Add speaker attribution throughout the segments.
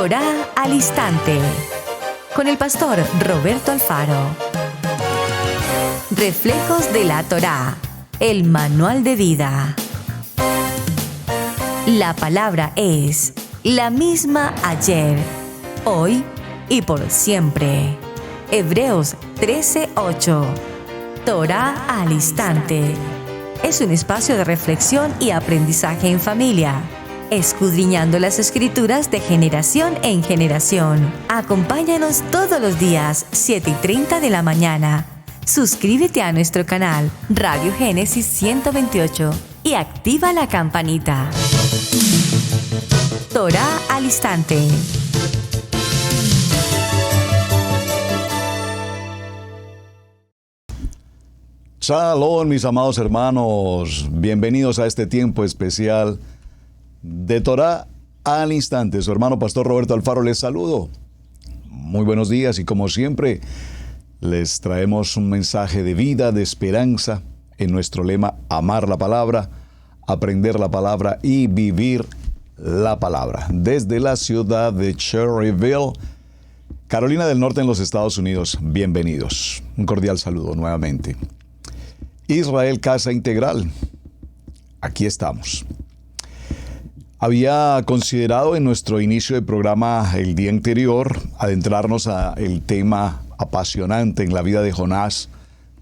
Speaker 1: Torá al Instante, con el pastor Roberto Alfaro. Reflejos de la Torá, el manual de vida. La palabra es la misma ayer, hoy y por siempre. Hebreos 13:8. Torá al Instante. Es un espacio de reflexión y aprendizaje en familia, escudriñando las Escrituras de generación en generación. Acompáñanos todos los días, 7:30 de la mañana. Suscríbete a nuestro canal Radio Génesis 128 y activa la campanita. Torá al Instante.
Speaker 2: Shalom, mis amados hermanos. Bienvenidos a este tiempo especial de Torá al Instante. Su hermano pastor Roberto Alfaro les saludo. Muy buenos días y como siempre les traemos un mensaje de vida, de esperanza en nuestro lema: amar la palabra, aprender la palabra y vivir la palabra. Desde la ciudad de Cherryville, Carolina del Norte, en los Estados Unidos. Bienvenidos. Un cordial saludo nuevamente. Israel Casa Integral. Aquí estamos. Había considerado en nuestro inicio de programa el día anterior adentrarnos a el tema apasionante en la vida de Jonás,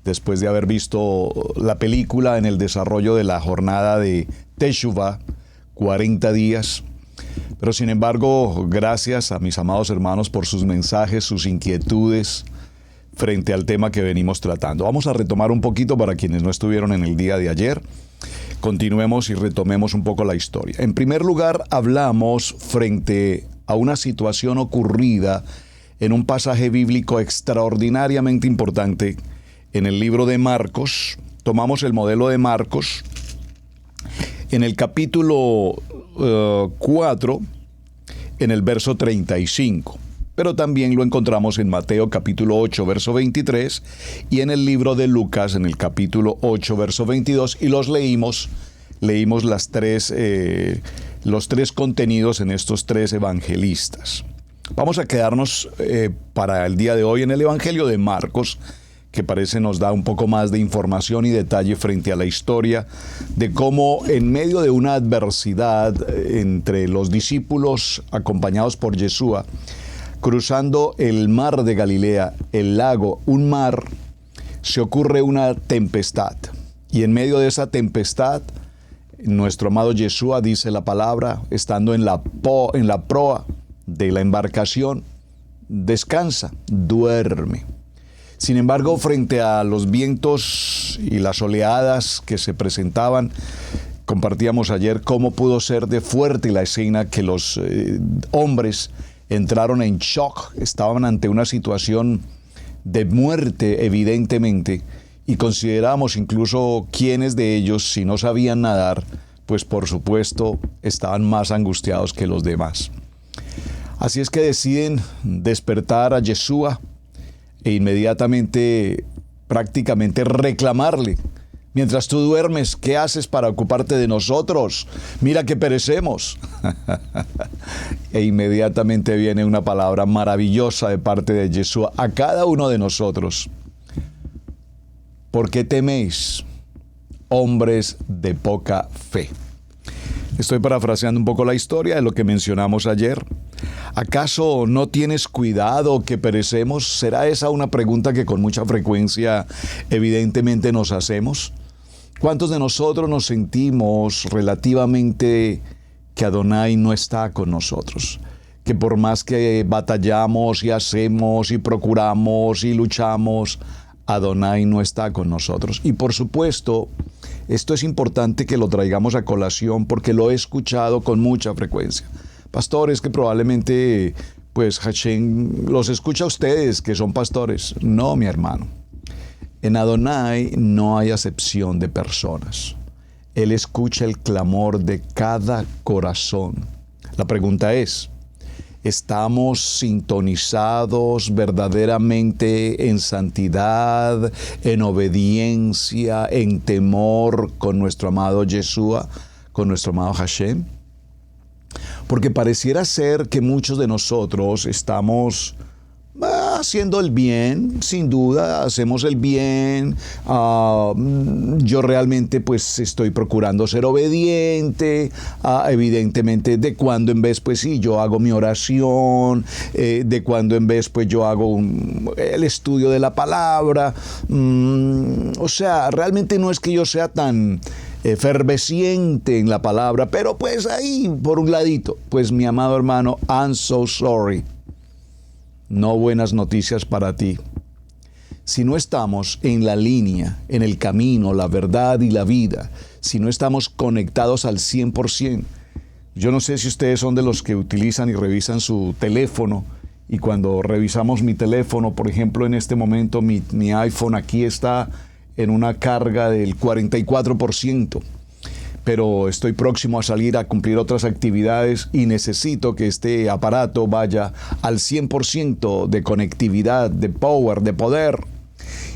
Speaker 2: después de haber visto la película en el desarrollo de la jornada de Teshuvah, 40 días. Pero sin embargo, gracias a mis amados hermanos por sus mensajes, sus inquietudes frente al tema que venimos tratando. Vamos a retomar un poquito para quienes no estuvieron en el día de ayer. Continuemos y retomemos un poco la historia. En primer lugar, hablamos frente a una situación ocurrida en un pasaje bíblico extraordinariamente importante en el libro de Marcos. Tomamos el modelo de Marcos en el capítulo 4, en el verso 35. Pero también lo encontramos en Mateo capítulo 8, verso 23, y en el libro de Lucas, en el capítulo 8, verso 22, y leímos los tres contenidos en estos tres evangelistas. Vamos a quedarnos para el día de hoy en el Evangelio de Marcos, que parece nos da un poco más de información y detalle frente a la historia de cómo en medio de una adversidad entre los discípulos acompañados por Yeshua, cruzando el mar de Galilea, el lago, un mar, se ocurre una tempestad. Y en medio de esa tempestad, nuestro amado Yeshua, dice la palabra, estando en la proa de la embarcación, descansa, duerme. Sin embargo, frente a los vientos y las oleadas que se presentaban, compartíamos ayer cómo pudo ser de fuerte la escena, que los hombres entraron en shock, estaban ante una situación de muerte evidentemente, y consideramos incluso quiénes de ellos, si no sabían nadar, pues por supuesto estaban más angustiados que los demás. Así es que deciden despertar a Yeshua e inmediatamente, prácticamente reclamarle: mientras tú duermes, ¿qué haces para ocuparte de nosotros? Mira que perecemos. E inmediatamente viene una palabra maravillosa de parte de Yeshua a cada uno de nosotros. ¿Por qué teméis, hombres de poca fe? Estoy parafraseando un poco la historia de lo que mencionamos ayer. ¿Acaso no tienes cuidado que perecemos? ¿Será esa una pregunta que con mucha frecuencia evidentemente nos hacemos? ¿Cuántos de nosotros nos sentimos relativamente que Adonai no está con nosotros? Que por más que batallamos y hacemos y procuramos y luchamos, Adonai no está con nosotros. Y por supuesto, esto es importante que lo traigamos a colación porque lo he escuchado con mucha frecuencia. Pastores que probablemente, pues Hashem los escucha a ustedes que son pastores. No, mi hermano. En Adonai no hay acepción de personas. Él escucha el clamor de cada corazón. La pregunta es: ¿estamos sintonizados verdaderamente en santidad, en obediencia, en temor con nuestro amado Yeshua, con nuestro amado Hashem? Porque pareciera ser que muchos de nosotros estamos haciendo el bien, sin duda, hacemos el bien. Yo realmente pues estoy procurando ser obediente. Evidentemente de cuando en vez pues sí, yo hago mi oración. De cuando en vez pues yo hago el estudio de la palabra. O sea, realmente no es que yo sea tan efervesciente en la palabra, pero pues ahí por un ladito, pues mi amado hermano, I'm so sorry. No buenas noticias para ti. Si no estamos en la línea, en el camino, la verdad y la vida, si no estamos conectados al 100%, yo no sé si ustedes son de los que utilizan y revisan su teléfono, y cuando revisamos mi teléfono, por ejemplo, en este momento mi iPhone aquí está en una carga del 44%. Pero estoy próximo a salir a cumplir otras actividades y necesito que este aparato vaya al 100% de conectividad, de power, de poder.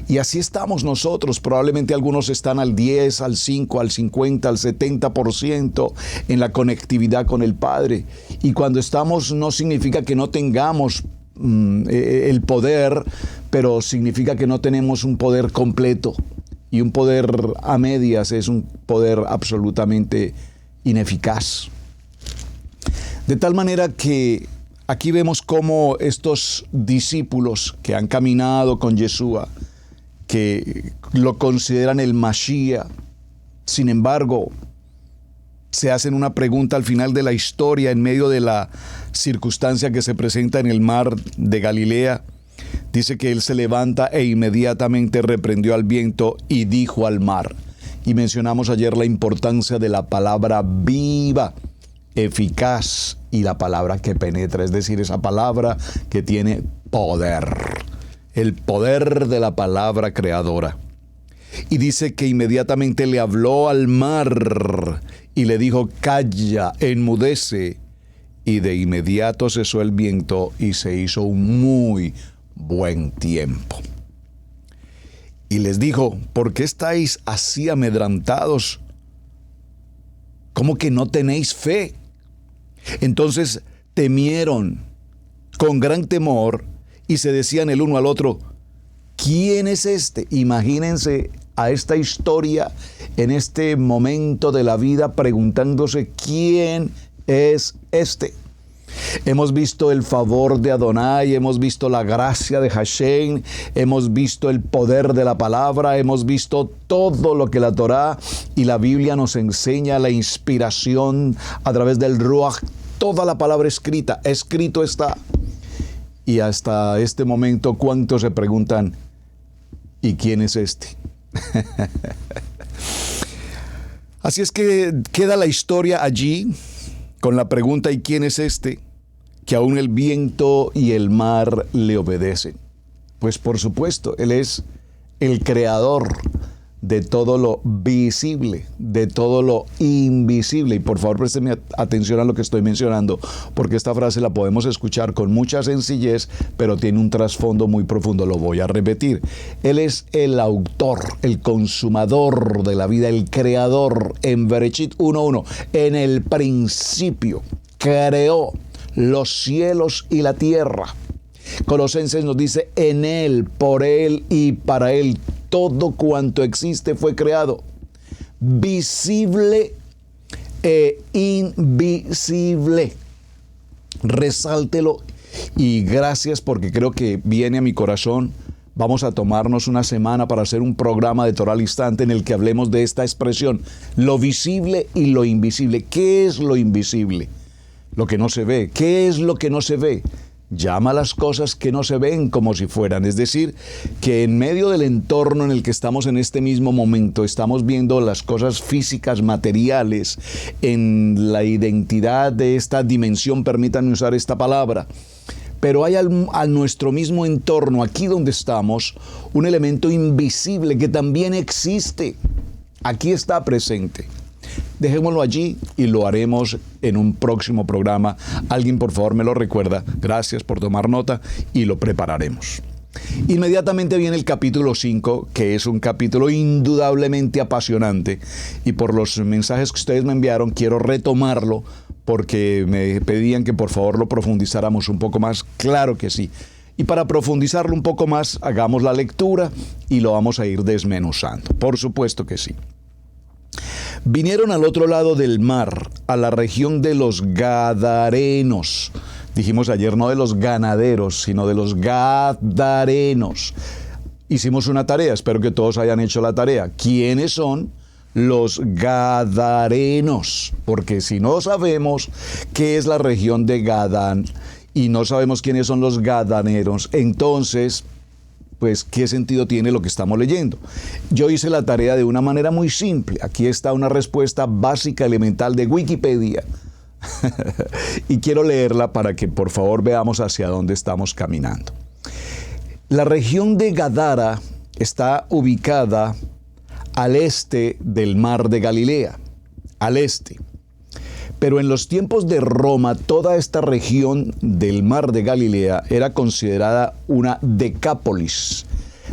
Speaker 2: Y así estamos nosotros. Probablemente algunos están al 10, al 5, al 50, al 70% en la conectividad con el Padre. Y cuando estamos no significa que no tengamos el poder, pero significa que no tenemos un poder completo. Y un poder a medias es un poder absolutamente ineficaz. De tal manera que aquí vemos cómo estos discípulos que han caminado con Yeshua, que lo consideran el Mashiach, sin embargo, se hacen una pregunta al final de la historia, en medio de la circunstancia que se presenta en el mar de Galilea. Dice que él se levanta e inmediatamente reprendió al viento y dijo al mar. Y mencionamos ayer la importancia de la palabra viva, eficaz, y la palabra que penetra, es decir, esa palabra que tiene poder. El poder de la palabra creadora. Y dice que inmediatamente le habló al mar y le dijo: calla, enmudece. Y de inmediato cesó el viento y se hizo un muy buen tiempo. Y les dijo: ¿por qué estáis así amedrantados? ¿Cómo que no tenéis fe? Entonces temieron con gran temor y se decían el uno al otro: ¿quién es este? Imagínense a esta historia en este momento de la vida preguntándose: ¿quién es este? Hemos visto el favor de Adonai, hemos visto la gracia de Hashem, hemos visto el poder de la palabra, hemos visto todo lo que la Torá y la Biblia nos enseña, la inspiración a través del Ruach, toda la palabra escrita, escrito está. Y hasta este momento, ¿cuántos se preguntan: ¿y quién es este? Así es que queda la historia allí, con la pregunta: ¿y quién es este? Que aún el viento y el mar le obedecen. Pues por supuesto, Él es el creador de todo lo visible, de todo lo invisible. Y por favor, présteme atención a lo que estoy mencionando, porque esta frase la podemos escuchar con mucha sencillez, pero tiene un trasfondo muy profundo. Lo voy a repetir. Él es el autor, el consumador de la vida, el creador. En Bereshit 1:1, en el principio creó los cielos y la tierra. Colosenses nos dice: en Él, por Él y para Él, todo cuanto existe fue creado, visible e invisible. Resáltelo, y gracias, porque creo que viene a mi corazón. Vamos a tomarnos una semana para hacer un programa de Torah al Instante en el que hablemos de esta expresión: lo visible y lo invisible. ¿Qué es lo invisible? Lo que no se ve. ¿Qué es lo que no se ve? Llama las cosas que no se ven como si fueran. Es decir, que en medio del entorno en el que estamos en este mismo momento, estamos viendo las cosas físicas, materiales, en la identidad de esta dimensión, permítanme usar esta palabra. Pero hay a nuestro mismo entorno, aquí donde estamos, un elemento invisible que también existe. Aquí está presente. Dejémoslo allí y lo haremos en un próximo programa. Alguien, por favor, me lo recuerda. Gracias por tomar nota y lo prepararemos. Inmediatamente viene el capítulo 5, que es un capítulo indudablemente apasionante, y por los mensajes que ustedes me enviaron quiero retomarlo porque me pedían que por favor lo profundizáramos un poco más. Claro que sí. Y para profundizarlo un poco más, hagamos la lectura y lo vamos a ir desmenuzando. Por supuesto que sí. Vinieron al otro lado del mar, a la región de los Gadarenos. Dijimos ayer no de los ganaderos, sino de los Gadarenos. Hicimos una tarea, espero que todos hayan hecho la tarea. ¿Quiénes son los Gadarenos? Porque si no sabemos qué es la región de Gadán y no sabemos quiénes son los Gadaneros, entonces, pues, ¿qué sentido tiene lo que estamos leyendo? Yo hice la tarea de una manera muy simple. Aquí está una respuesta básica, elemental de Wikipedia. Y quiero leerla para que por favor veamos hacia dónde estamos caminando. La región de Gadara está ubicada al este del mar de Galilea, al este. Pero en los tiempos de Roma, toda esta región del mar de Galilea era considerada una decápolis.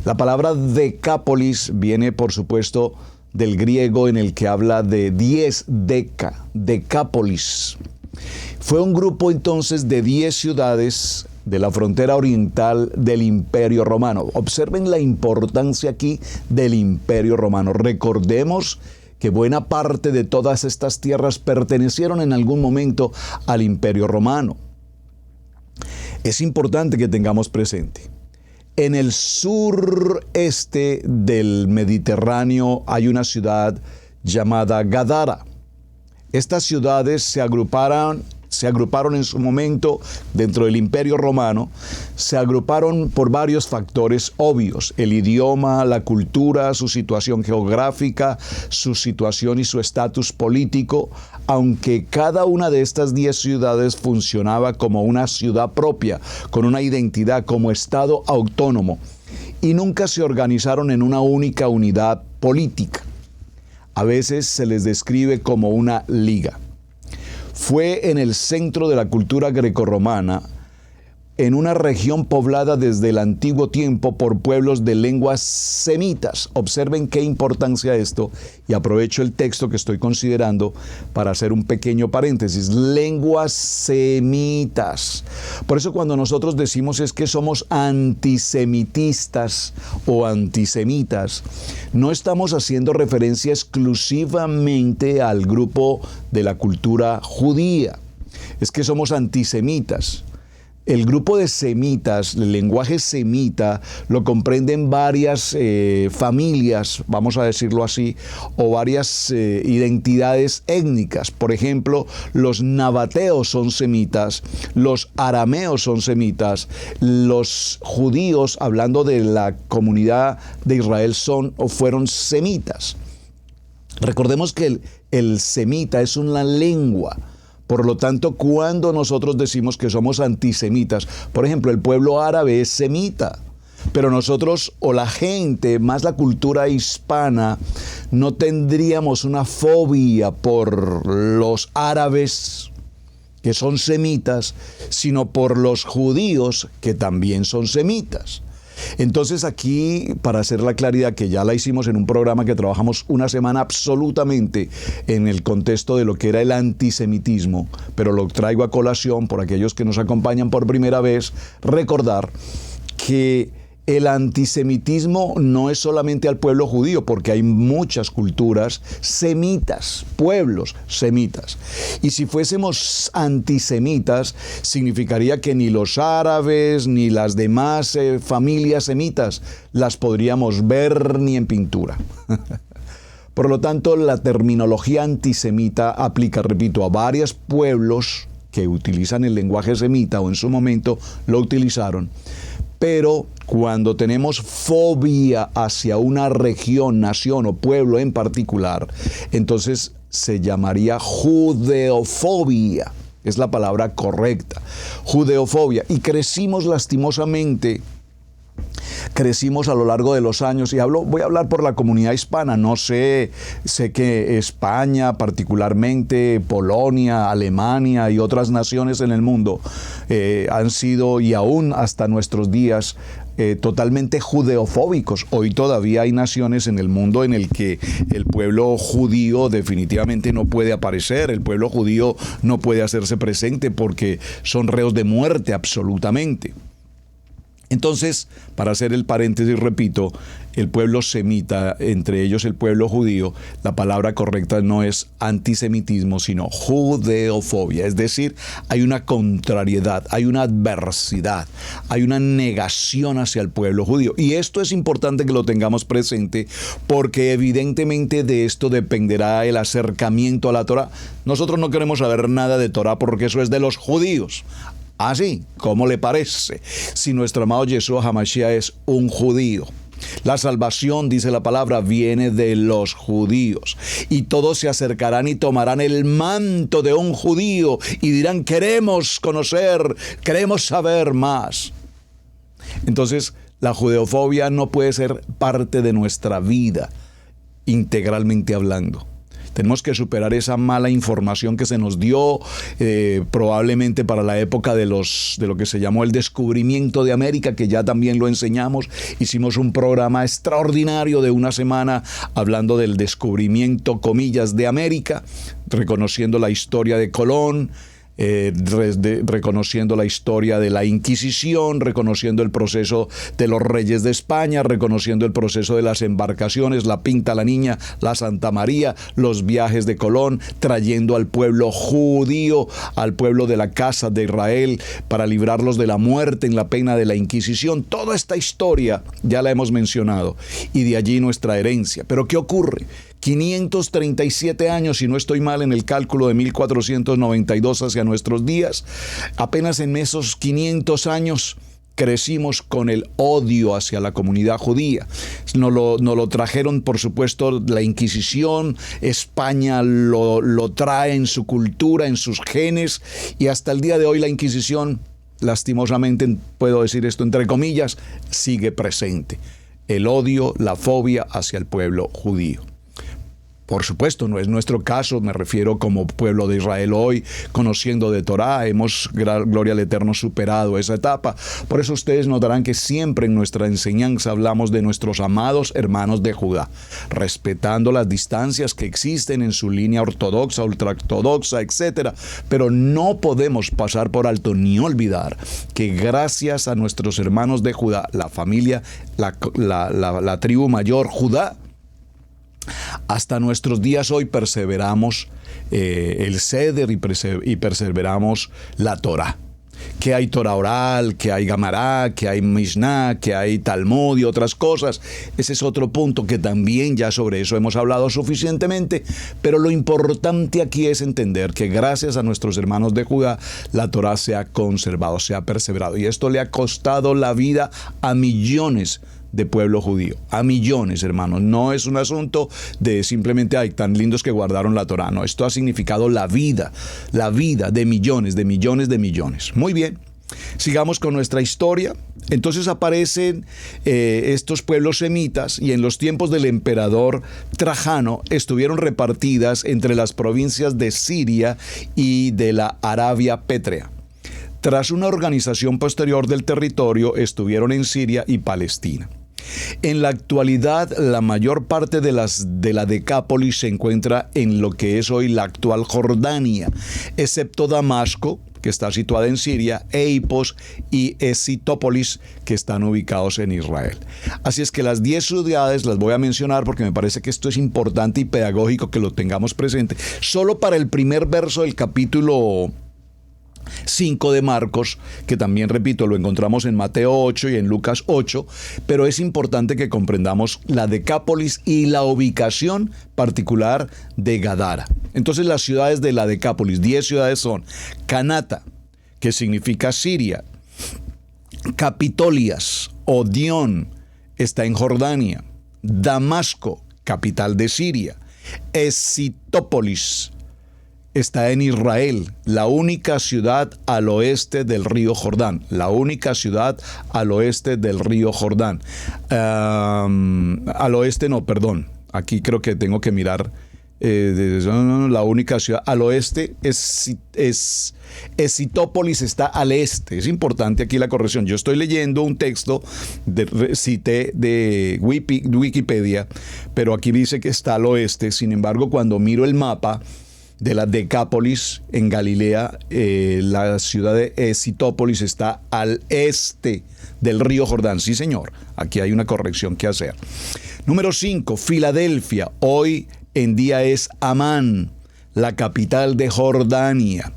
Speaker 2: La palabra decápolis viene, por supuesto, del griego en el que habla de 10 decápolis. Fue un grupo entonces de 10 ciudades de la frontera oriental del Imperio Romano. Observen la importancia aquí del Imperio Romano. Recordemos que buena parte de todas estas tierras pertenecieron en algún momento al Imperio Romano. Es importante que tengamos presente. En el sureste del Mediterráneo hay una ciudad llamada Gadara. Estas ciudades se agruparon en su momento dentro del Imperio Romano, se agruparon por varios factores obvios: el idioma, la cultura, su situación geográfica, su situación y su estatus político, aunque cada una de estas 10 ciudades funcionaba como una ciudad propia, con una identidad como estado autónomo, y nunca se organizaron en una única unidad política. A veces se les describe como una liga. Fue en el centro de la cultura grecorromana, en una región poblada desde el antiguo tiempo por pueblos de lenguas semitas. Observen qué importancia esto, y aprovecho el texto que estoy considerando para hacer un pequeño paréntesis. Lenguas semitas. Por eso cuando nosotros decimos es que somos antisemitistas o antisemitas, no estamos haciendo referencia exclusivamente al grupo de la cultura judía. Es que somos antisemitas. El grupo de semitas, el lenguaje semita, lo comprenden varias familias, vamos a decirlo así, o varias identidades étnicas. Por ejemplo, los nabateos son semitas, los arameos son semitas, los judíos, hablando de la comunidad de Israel, son o fueron semitas. Recordemos que el semita es una lengua. Por lo tanto, cuando nosotros decimos que somos antisemitas, por ejemplo, el pueblo árabe es semita, pero nosotros, o la gente, más la cultura hispana, no tendríamos una fobia por los árabes, que son semitas, sino por los judíos, que también son semitas. Entonces aquí, para hacer la claridad, que ya la hicimos en un programa que trabajamos una semana absolutamente en el contexto de lo que era el antisemitismo, pero lo traigo a colación por aquellos que nos acompañan por primera vez, recordar que el antisemitismo no es solamente al pueblo judío, porque hay muchas culturas semitas, pueblos semitas. Y si fuésemos antisemitas, significaría que ni los árabes ni las demás familias semitas las podríamos ver ni en pintura. Por lo tanto, la terminología antisemita aplica, repito, a varios pueblos que utilizan el lenguaje semita o en su momento lo utilizaron. Pero cuando tenemos fobia hacia una región, nación o pueblo en particular, entonces se llamaría judeofobia. Es la palabra correcta, judeofobia. Y crecimos lastimosamente crecimos a lo largo de los años, y voy a hablar por la comunidad hispana, no sé que España particularmente, Polonia, Alemania y otras naciones en el mundo han sido, y aún hasta nuestros días, totalmente judeofóbicos. Hoy todavía hay naciones en el mundo en el que el pueblo judío definitivamente no puede aparecer, el pueblo judío no puede hacerse presente porque son reos de muerte absolutamente. Entonces, para hacer el paréntesis, repito, el pueblo semita, entre ellos el pueblo judío, la palabra correcta no es antisemitismo, sino judeofobia. Es decir, hay una contrariedad, hay una adversidad, hay una negación hacia el pueblo judío. Y esto es importante que lo tengamos presente porque evidentemente de esto dependerá el acercamiento a la Torá. Nosotros no queremos saber nada de Torá porque eso es de los judíos. Así, ¿cómo le parece? Si nuestro amado Yeshua HaMashiach es un judío. La salvación, dice la palabra, viene de los judíos. Y todos se acercarán y tomarán el manto de un judío y dirán, queremos conocer, queremos saber más. Entonces, la judeofobia no puede ser parte de nuestra vida, integralmente hablando. Tenemos que superar esa mala información que se nos dio probablemente para la época de lo que se llamó el descubrimiento de América, que ya también lo enseñamos. Hicimos un programa extraordinario de una semana hablando del descubrimiento, comillas, de América, reconociendo la historia de Colón, reconociendo la historia de la Inquisición, reconociendo el proceso de los reyes de España, reconociendo el proceso de las embarcaciones, la Pinta, la Niña, la Santa María, los viajes de Colón, trayendo al pueblo judío, al pueblo de la casa de Israel, para librarlos de la muerte en la pena de la Inquisición. Toda esta historia ya la hemos mencionado, y de allí nuestra herencia. Pero ¿qué ocurre? 537 años, si no estoy mal en el cálculo, de 1492 hacia nuestros días, apenas en esos 500 años crecimos con el odio hacia la comunidad judía. Nos lo trajeron, por supuesto, la Inquisición. España lo trae en su cultura, en sus genes, y hasta el día de hoy la Inquisición, lastimosamente, puedo decir esto entre comillas, sigue presente. El odio, la fobia hacia el pueblo judío. Por supuesto, no es nuestro caso, me refiero como pueblo de Israel hoy, conociendo de Torá, hemos, gloria al Eterno, superado esa etapa. Por eso ustedes notarán que siempre en nuestra enseñanza hablamos de nuestros amados hermanos de Judá, respetando las distancias que existen en su línea ortodoxa, ultraortodoxa, etc. Pero no podemos pasar por alto ni olvidar que gracias a nuestros hermanos de Judá, la familia, la tribu mayor, Judá, hasta nuestros días hoy perseveramos el Seder y perseveramos la Torá. Que hay Torá oral, que hay Gamará, que hay Mishnah, que hay Talmud y otras cosas. Ese es otro punto que también ya sobre eso hemos hablado suficientemente, pero lo importante aquí es entender que gracias a nuestros hermanos de Judá, la Torá se ha conservado, se ha perseverado, y esto le ha costado la vida a millones de pueblo judío, a millones, hermanos. No es un asunto de simplemente, ay, tan lindos que guardaron la Torá. No, esto ha significado la vida de millones, de millones, de millones. Muy bien, sigamos con nuestra historia. Entonces aparecen estos pueblos semitas, y en los tiempos del emperador Trajano estuvieron repartidas entre las provincias de Siria y de la Arabia Pétrea. Tras una organización posterior del territorio, estuvieron en Siria y Palestina. En la actualidad, la mayor parte de la Decápolis se encuentra en lo que es hoy la actual Jordania, excepto Damasco, que está situada en Siria, Eipos y Esitópolis, que están ubicados en Israel. Así es que las 10 ciudades las voy a mencionar porque me parece que esto es importante y pedagógico que lo tengamos presente. Solo para el primer verso del capítulo 5 de Marcos, que también, repito, lo encontramos en Mateo 8 y en Lucas 8, pero es importante que comprendamos la Decápolis y la ubicación particular de Gadara. Entonces, las ciudades de la Decápolis, 10 ciudades son: Canata, que significa Siria; Capitolias o Dion, está en Jordania; Damasco, capital de Siria; Esitópolis, está en Israel, la única ciudad al oeste del río Jordán. La única ciudad al oeste del río Jordán. Al oeste no, perdón. Aquí creo que tengo que mirar. La única ciudad al oeste es Escitópolis, está al este. Es importante aquí la corrección. Yo estoy leyendo un texto cité de Wikipedia, pero aquí dice que está al oeste. Sin embargo, cuando miro el mapa de la Decápolis en Galilea, la ciudad de Escitópolis está al este del río Jordán. Sí, señor. Aquí hay una corrección que hacer. Número 5, Filadelfia. Hoy en día es Amán, la capital de Jordania.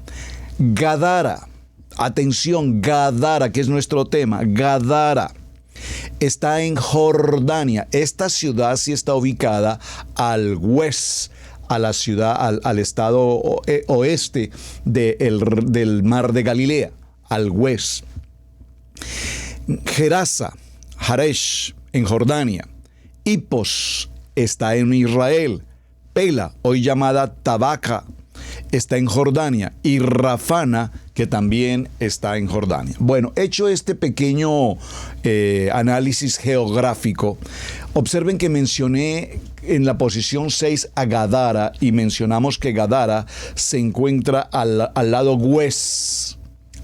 Speaker 2: Gadara, atención, Gadara, que es nuestro tema. Gadara está en Jordania. Esta ciudad sí está ubicada al west, a la ciudad, al estado oeste del mar de Galilea, al west. Gerasa, Haresh, en Jordania. Hipos está en Israel. Pela, hoy llamada Tabaca, está en Jordania. Y Rafana, que también está en Jordania. Bueno, hecho este pequeño análisis geográfico, observen que mencioné en la posición 6 a Gadara y mencionamos que Gadara se encuentra al lado west,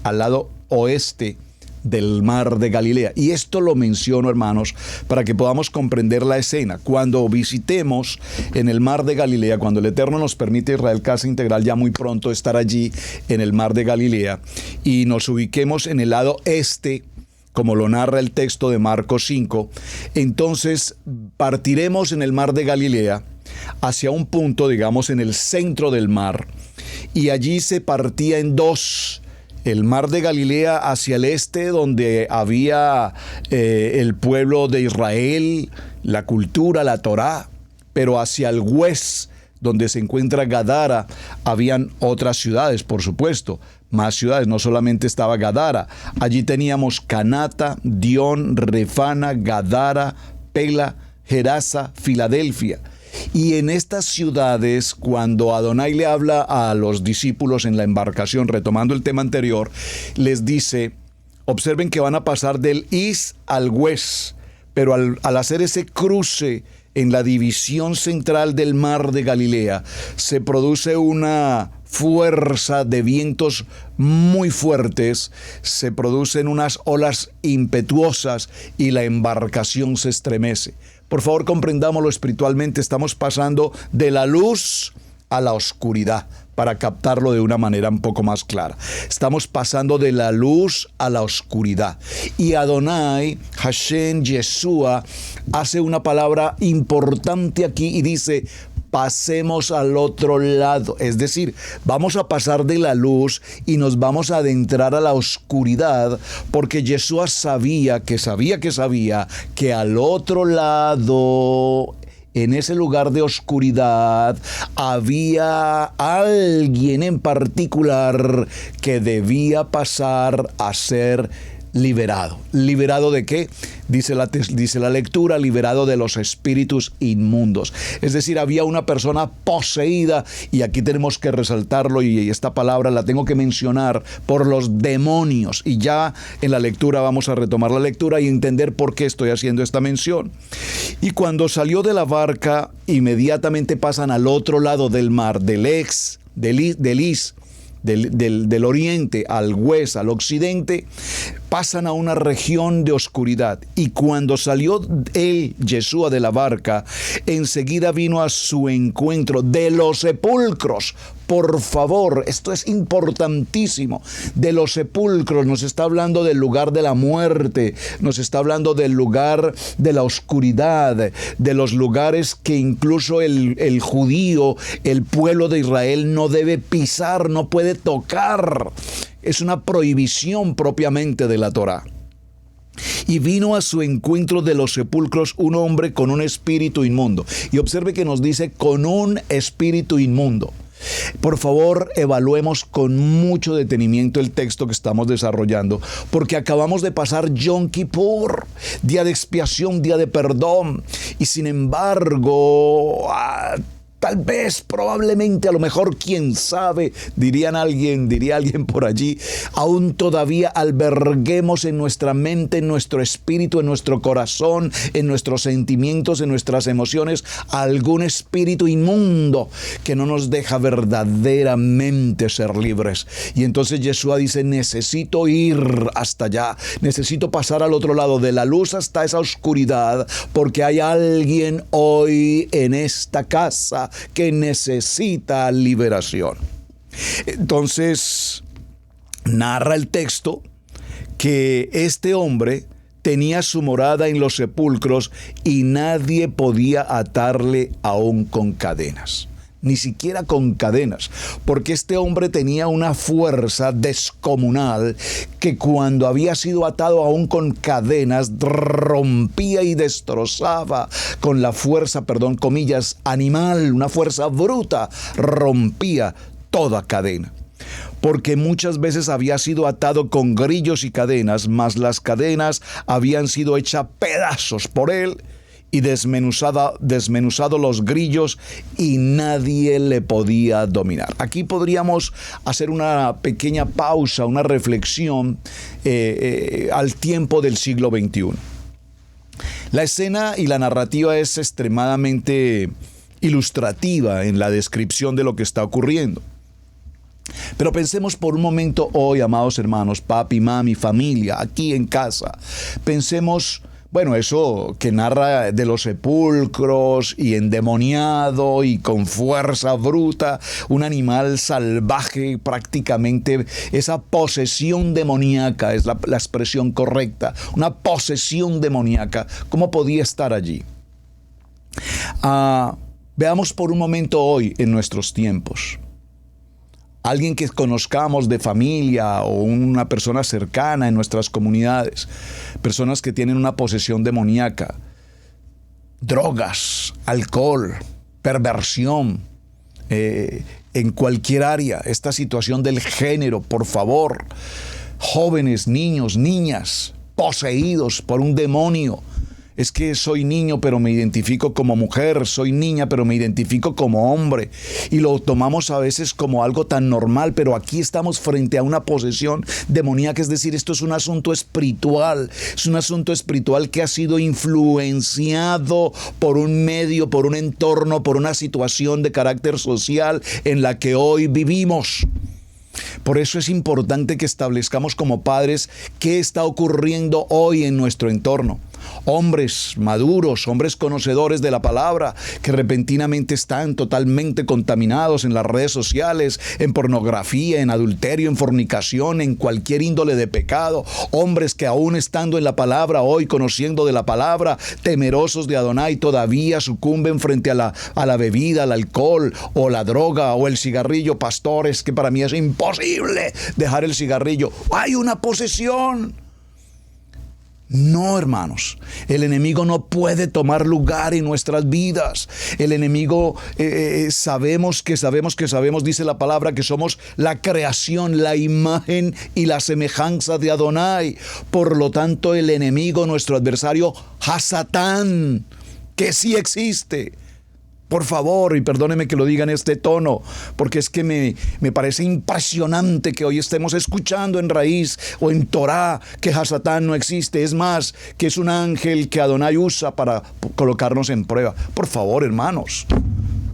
Speaker 2: al lado oeste del mar de Galilea. Y esto lo menciono, hermanos, para que podamos comprender la escena. Cuando visitemos en el mar de Galilea, cuando el Eterno nos permite, Israel Casa Integral, ya muy pronto estar allí en el mar de Galilea, y nos ubiquemos en el lado este, como lo narra el texto de Marcos 5, entonces partiremos en el mar de Galilea hacia un punto, digamos, en el centro del mar, y allí se partía en dos. El mar de Galilea hacia el este, donde había el pueblo de Israel, la cultura, la Torá, pero hacia el west, donde se encuentra Gadara, habían otras ciudades, por supuesto, más ciudades, no solamente estaba Gadara. Allí teníamos Canata, Dion, Refana, Gadara, Pela, Gerasa, Filadelfia. Y en estas ciudades, cuando Adonai le habla a los discípulos en la embarcación, retomando el tema anterior, les dice, observen que van a pasar del east al west, pero al hacer ese cruce en la división central del mar de Galilea, se produce una fuerza de vientos muy fuertes, se producen unas olas impetuosas y la embarcación se estremece. Por favor, comprendámoslo espiritualmente. Estamos pasando de la luz a la oscuridad, para captarlo de una manera un poco más clara. Estamos pasando de la luz a la oscuridad. Y Adonai, Hashem, Yeshua, hace una palabra importante aquí y dice, pasemos al otro lado. Es decir, vamos a pasar de la luz y nos vamos a adentrar a la oscuridad, porque Yeshua sabía que al otro lado, en ese lugar de oscuridad, había alguien en particular que debía pasar a ser liberado. ¿Liberado de qué? Dice la lectura, liberado de los espíritus inmundos. Es decir, había una persona poseída, y aquí tenemos que resaltarlo, y esta palabra la tengo que mencionar, por los demonios. Y ya en la lectura vamos a retomar la lectura y entender por qué estoy haciendo esta mención. Y cuando salió de la barca, inmediatamente pasan al otro lado del mar, del oriente al west, al occidente, pasan a una región de oscuridad. Y cuando salió Yeshua de la barca, enseguida vino a su encuentro de los sepulcros. Por favor, esto es importantísimo. De los sepulcros, nos está hablando del lugar de la muerte, nos está hablando del lugar de la oscuridad, de los lugares que incluso el judío, el pueblo de Israel, no debe pisar, no puede tocar. Es una prohibición propiamente de la Torá. Y vino a su encuentro de los sepulcros un hombre con un espíritu inmundo. Y observe que nos dice con un espíritu inmundo. Por favor, evaluemos con mucho detenimiento el texto que estamos desarrollando, porque acabamos de pasar Yom Kippur, día de expiación, día de perdón, y sin embargo, Tal vez, probablemente, a lo mejor, quién sabe, diría alguien por allí, aún todavía alberguemos en nuestra mente, en nuestro espíritu, en nuestro corazón, en nuestros sentimientos, en nuestras emociones, algún espíritu inmundo que no nos deja verdaderamente ser libres. Y entonces Yeshua dice, necesito ir hasta allá, necesito pasar al otro lado de la luz hasta esa oscuridad, porque hay alguien hoy en esta casa que necesita liberación. Entonces, narra el texto que este hombre tenía su morada en los sepulcros y nadie podía atarle aún con cadenas. Ni siquiera con cadenas, porque este hombre tenía una fuerza descomunal que cuando había sido atado aún con cadenas, rompía y destrozaba con la fuerza, comillas, animal, una fuerza bruta, rompía toda cadena. Porque muchas veces había sido atado con grillos y cadenas, mas las cadenas habían sido hechas pedazos por él, y desmenuzado los grillos y nadie le podía dominar. Aquí podríamos hacer una pequeña pausa, una reflexión al tiempo del siglo XXI. La escena y la narrativa es extremadamente ilustrativa en la descripción de lo que está ocurriendo. Pero pensemos por un momento hoy, amados hermanos, papi, mami, familia, aquí en casa. Pensemos, bueno, eso que narra de los sepulcros y endemoniado y con fuerza bruta, un animal salvaje prácticamente, esa posesión demoníaca es la expresión correcta, una posesión demoníaca. ¿Cómo podía estar allí? Veamos por un momento hoy en nuestros tiempos. Alguien que conozcamos de familia o una persona cercana en nuestras comunidades, personas que tienen una posesión demoníaca, drogas, alcohol, perversión, en cualquier área, esta situación del género, por favor, jóvenes, niños, niñas, poseídos por un demonio. Es que soy niño pero me identifico como mujer, soy niña pero me identifico como hombre. Y lo tomamos a veces como algo tan normal, pero aquí estamos frente a una posesión demoníaca, es decir, esto es un asunto espiritual. Es un asunto espiritual que ha sido influenciado por un medio, por un entorno, por una situación de carácter social en la que hoy vivimos. Por eso es importante que establezcamos como padres qué está ocurriendo hoy en nuestro entorno. Hombres maduros, hombres conocedores de la palabra, que repentinamente están totalmente contaminados en las redes sociales, en pornografía, en adulterio, en fornicación, en cualquier índole de pecado. Hombres que aún estando en la palabra hoy, conociendo de la palabra, temerosos de Adonai, todavía sucumben frente a la bebida, al alcohol o la droga o el cigarrillo. Pastores, que para mí es imposible dejar el cigarrillo. Hay una posesión. No, hermanos, el enemigo no puede tomar lugar en nuestras vidas. El enemigo, sabemos, dice la palabra, que somos la creación, la imagen y la semejanza de Adonai. Por lo tanto, el enemigo, nuestro adversario, Hasatán, que sí existe. Por favor, y perdóneme que lo diga en este tono, porque es que me parece impresionante que hoy estemos escuchando en Raíz o en Torá que Hasatán no existe. Es más, que es un ángel que Adonai usa para colocarnos en prueba. Por favor, hermanos,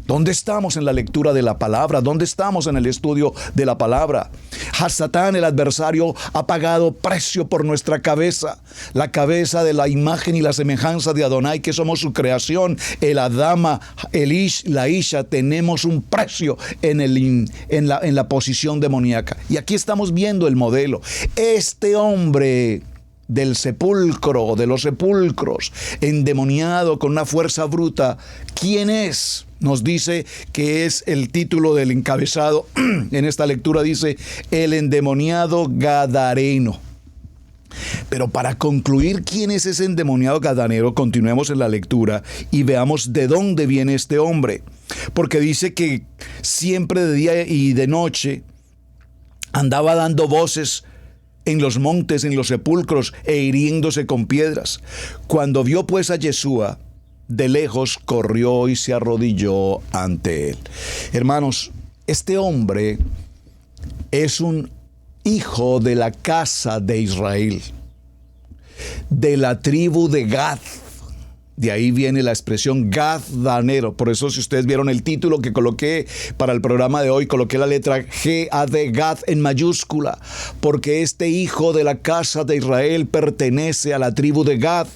Speaker 2: ¿dónde estamos en la lectura de la palabra? ¿Dónde estamos en el estudio de la palabra? Hasatán, el adversario, ha pagado precio por nuestra cabeza, la cabeza de la imagen y la semejanza de Adonai, que somos su creación, el Adama, el Ish, la Isha. Tenemos un precio en la posición demoníaca. Y aquí estamos viendo el modelo. Este hombre del sepulcro, de los sepulcros, endemoniado con una fuerza bruta, ¿quién es? Nos dice que es el título del encabezado. En esta lectura dice, el endemoniado gadareno. Pero para concluir quién es ese endemoniado gadareno, continuemos en la lectura y veamos de dónde viene este hombre. Porque dice que siempre de día y de noche andaba dando voces en los montes, en los sepulcros, e hiriéndose con piedras. Cuando vio pues a Yeshua, de lejos corrió y se arrodilló ante él. Hermanos, este hombre es un hijo de la casa de Israel, de la tribu de Gad. De ahí viene la expresión gadanero. Por eso, si ustedes vieron el título que coloqué para el programa de hoy, coloqué la letra G-A de Gad en mayúscula, porque este hijo de la casa de Israel pertenece a la tribu de Gad.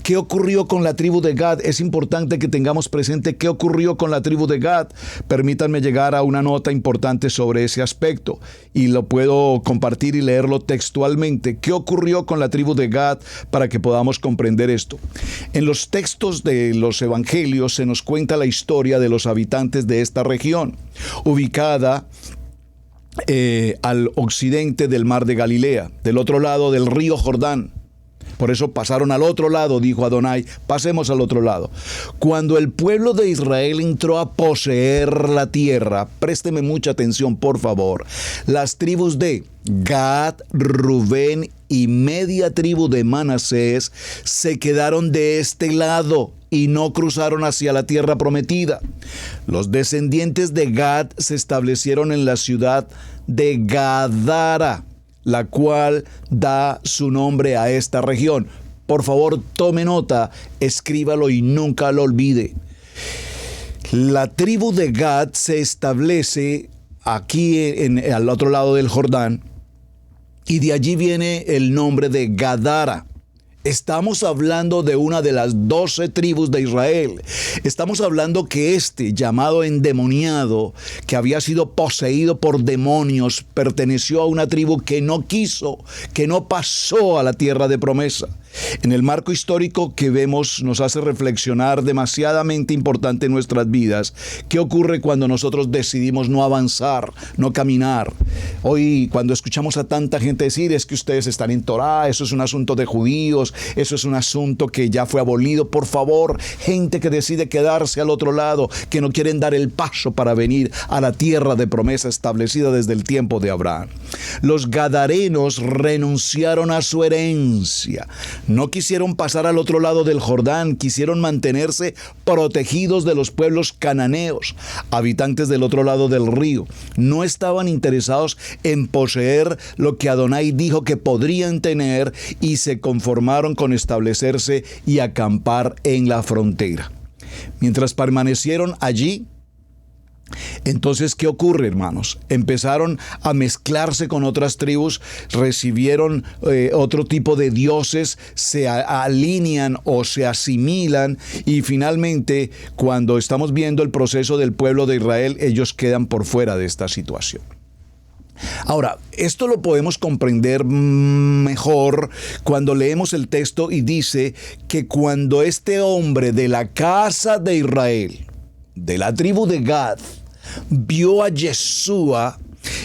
Speaker 2: ¿Qué ocurrió con la tribu de Gad? Es importante que tengamos presente qué ocurrió con la tribu de Gad. Permítanme llegar a una nota importante sobre ese aspecto y lo puedo compartir y leerlo textualmente. ¿Qué ocurrió con la tribu de Gad para que podamos comprender esto? En los textos de los evangelios se nos cuenta la historia de los habitantes de esta región, ubicada al occidente del mar de Galilea, del otro lado del río Jordán. Por eso pasaron al otro lado, dijo Adonai, pasemos al otro lado. Cuando el pueblo de Israel entró a poseer la tierra, présteme mucha atención, por favor, las tribus de Gad, Rubén y media tribu de Manasés se quedaron de este lado y no cruzaron hacia la tierra prometida. Los descendientes de Gad se establecieron en la ciudad de Gadara, la cual da su nombre a esta región. Por favor, tome nota, escríbalo y nunca lo olvide. La tribu de Gad se establece aquí al otro lado del Jordán, y de allí viene el nombre de Gadara. Estamos hablando de una de las 12 tribus de Israel. Estamos hablando que este llamado endemoniado, que había sido poseído por demonios, perteneció a una tribu que no quiso, que no pasó a la tierra de promesa. En el marco histórico que vemos nos hace reflexionar demasiadamente importante en nuestras vidas. ¿Qué ocurre cuando nosotros decidimos no avanzar, no caminar? Hoy, cuando escuchamos a tanta gente decir, es que ustedes están en Torá, eso es un asunto de judíos, eso es un asunto que ya fue abolido. Por favor, gente que decide quedarse al otro lado, que no quieren dar el paso para venir a la tierra de promesa establecida desde el tiempo de Abraham. Los gadarenos renunciaron a su herencia. No quisieron pasar al otro lado del Jordán, quisieron mantenerse protegidos de los pueblos cananeos, habitantes del otro lado del río. No estaban interesados en poseer lo que Adonai dijo que podrían tener y se conformaron con establecerse y acampar en la frontera. Mientras permanecieron allí, entonces, ¿qué ocurre, hermanos? Empezaron a mezclarse con otras tribus, recibieron otro tipo de dioses, se alinean o se asimilan y finalmente, cuando estamos viendo el proceso del pueblo de Israel, ellos quedan por fuera de esta situación. Ahora, esto lo podemos comprender mejor cuando leemos el texto y dice que cuando este hombre de la casa de Israel, de la tribu de Gad, vio a Yeshua,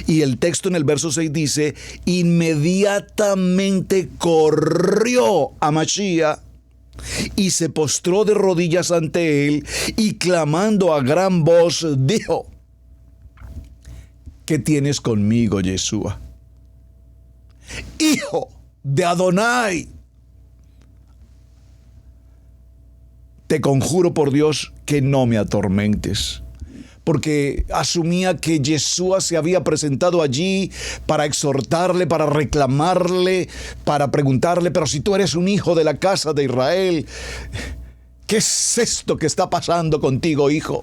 Speaker 2: y el texto en el verso 6 dice, inmediatamente corrió a Mashiach y se postró de rodillas ante él y clamando a gran voz dijo, ¿qué tienes conmigo, Yeshua? Hijo de Adonai, te conjuro por Dios que no me atormentes. Porque asumía que Yeshua se había presentado allí para exhortarle, para reclamarle, para preguntarle, pero si tú eres un hijo de la casa de Israel, ¿qué es esto que está pasando contigo, hijo?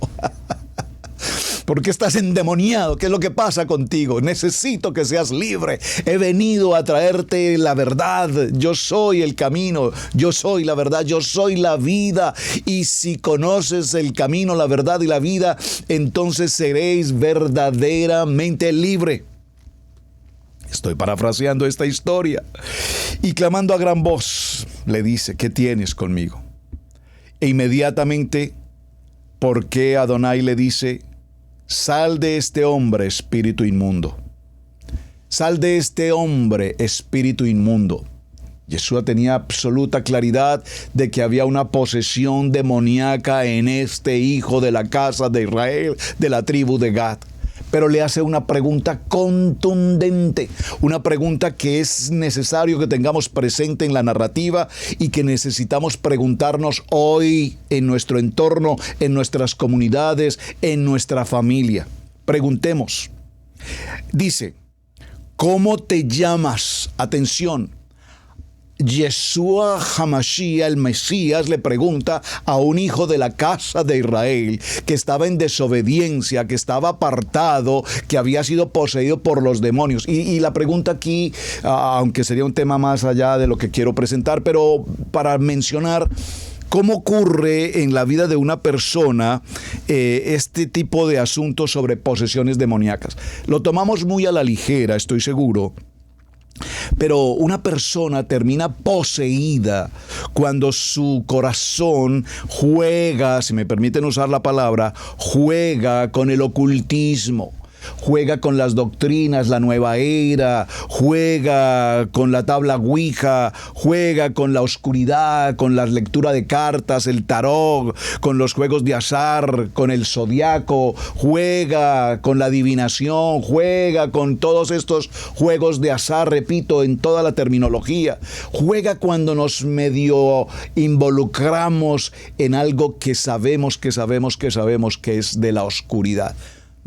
Speaker 2: ¿Por qué estás endemoniado? ¿Qué es lo que pasa contigo? Necesito que seas libre. He venido a traerte la verdad. Yo soy el camino, yo soy la verdad, yo soy la vida. Y si conoces el camino, la verdad y la vida, entonces seréis verdaderamente libre. Estoy parafraseando esta historia. Y clamando a gran voz, le dice, ¿qué tienes conmigo? E inmediatamente, ¿por qué Adonai le dice? Sal de este hombre, espíritu inmundo. Sal de este hombre, espíritu inmundo. Yeshua tenía absoluta claridad de que había una posesión demoníaca en este hijo de la casa de Israel, de la tribu de Gad. pero le hace una pregunta contundente, una pregunta que es necesario que tengamos presente en la narrativa y que necesitamos preguntarnos hoy en nuestro entorno, en nuestras comunidades, en nuestra familia. Preguntemos. Dice, ¿cómo te llamas? Atención. Yeshua HaMashiach, el Mesías, le pregunta a un hijo de la casa de Israel que estaba en desobediencia, que estaba apartado, que había sido poseído por los demonios. Y la pregunta aquí, aunque sería un tema más allá de lo que quiero presentar, pero para mencionar cómo ocurre en la vida de una persona este tipo de asuntos sobre posesiones demoníacas. Lo tomamos muy a la ligera, estoy seguro. Pero una persona termina poseída cuando su corazón juega, si me permiten usar la palabra, juega con el ocultismo. Juega con las doctrinas, la nueva era, juega con la tabla Ouija, juega con la oscuridad, con la lectura de cartas, el tarot, con los juegos de azar, con el zodiaco, juega con la adivinación, juega con todos estos juegos de azar, repito, en toda la terminología. Juega cuando nos medio involucramos en algo que sabemos que es de la oscuridad.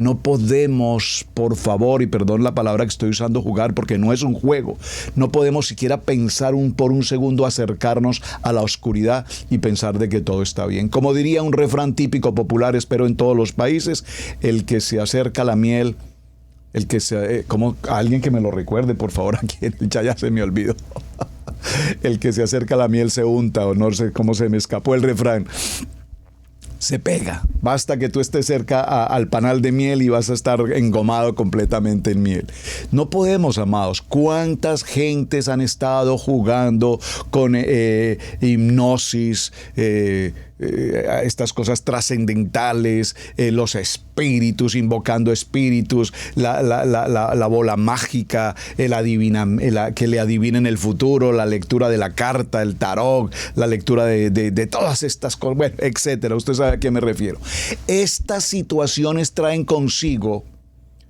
Speaker 2: No podemos, por favor, y perdón la palabra que estoy usando, jugar, porque no es un juego. No podemos siquiera pensar por un segundo acercarnos a la oscuridad y pensar de que todo está bien. Como diría un refrán típico popular, espero en todos los países, el que se acerca a la miel, como alguien que me lo recuerde, por favor, aquí en el chat ya se me olvidó. El que se acerca a la miel se unta, o no sé cómo se me escapó el refrán. Se pega. Basta que tú estés cerca al panal de miel y vas a estar engomado completamente en miel. No podemos, amados. ¿Cuántas gentes han estado jugando con hipnosis, estas cosas trascendentales, los espíritus, invocando espíritus, la bola mágica, que le adivinen el futuro, la lectura de la carta, el tarot, la lectura de todas estas cosas, bueno, etcétera? Usted sabe a qué me refiero. Estas situaciones traen consigo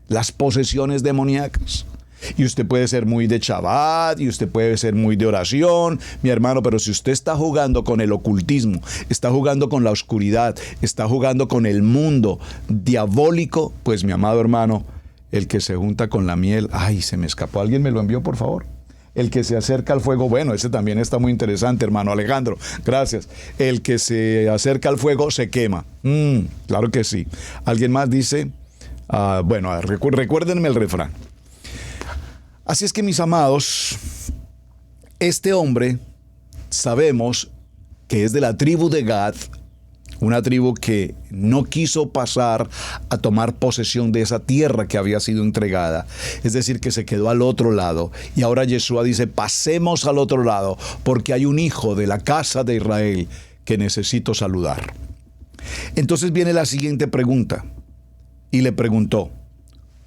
Speaker 2: las posesiones demoníacas. Y usted puede ser muy de Shabbat, y usted puede ser muy de oración, mi hermano, pero si usted está jugando con el ocultismo, está jugando con la oscuridad, está jugando con el mundo diabólico, pues mi amado hermano, el que se junta con la miel, ay, se me escapó, ¿alguien me lo envió, por favor? El que se acerca al fuego, bueno, ese también está muy interesante, hermano Alejandro, gracias. El que se acerca al fuego se quema. Claro que sí. ¿Alguien más dice? Bueno, recuérdenme el refrán. Así es que, mis amados, este hombre sabemos que es de la tribu de Gad, una tribu que no quiso pasar a tomar posesión de esa tierra que había sido entregada. Es decir, que se quedó al otro lado. Y ahora Yeshua dice, pasemos al otro lado, porque hay un hijo de la casa de Israel que necesito saludar. Entonces viene la siguiente pregunta. Y le preguntó,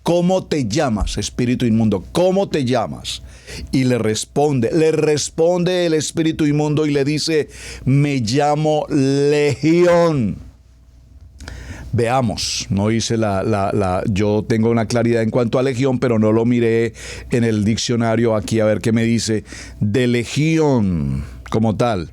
Speaker 2: ¿cómo te llamas, espíritu inmundo? ¿Cómo te llamas? Y le responde el espíritu inmundo y le dice, me llamo Legión. Veamos, no hice yo tengo una claridad en cuanto a legión, pero no lo miré en el diccionario aquí a ver qué me dice de legión como tal.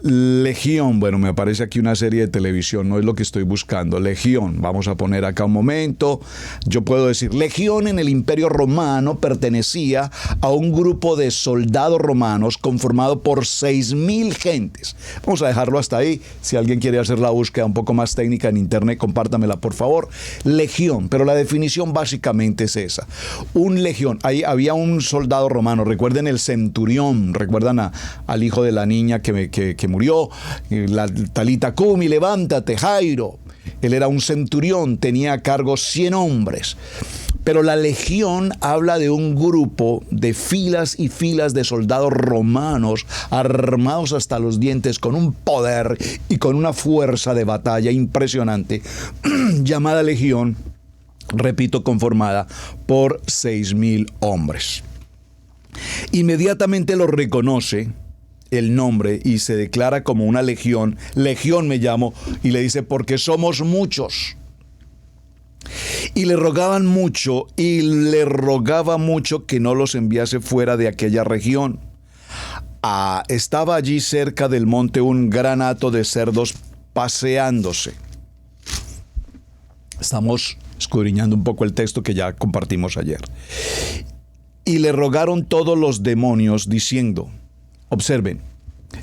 Speaker 2: Legión, bueno, me aparece aquí una serie de televisión, no es lo que estoy buscando. Legión, vamos a poner acá un momento. Yo puedo decir, Legión en el Imperio Romano pertenecía a un grupo de soldados romanos conformado por 6,000 gentes. Vamos a dejarlo hasta ahí. Si alguien quiere hacer la búsqueda un poco más técnica en internet, compártamela por favor. Legión, pero la definición básicamente es esa. Un legión, ahí había un soldado romano, recuerden el centurión, recuerdan al hijo de la niña que murió, la Talita Cumi, levántate, Jairo. Él era un centurión, tenía a cargo 100 hombres. Pero la legión habla de un grupo de filas y filas de soldados romanos armados hasta los dientes con un poder y con una fuerza de batalla impresionante, llamada legión, repito, conformada por 6,000 hombres. Inmediatamente lo reconoce el nombre y se declara como una legión. Legión me llamo, y le dice, porque somos muchos. Y le rogaban mucho, y le rogaba mucho que no los enviase fuera de aquella región. Estaba allí cerca del monte un gran hato de cerdos paseándose. Estamos escudriñando un poco el texto que ya compartimos ayer. Y le rogaron todos los demonios diciendo, observen,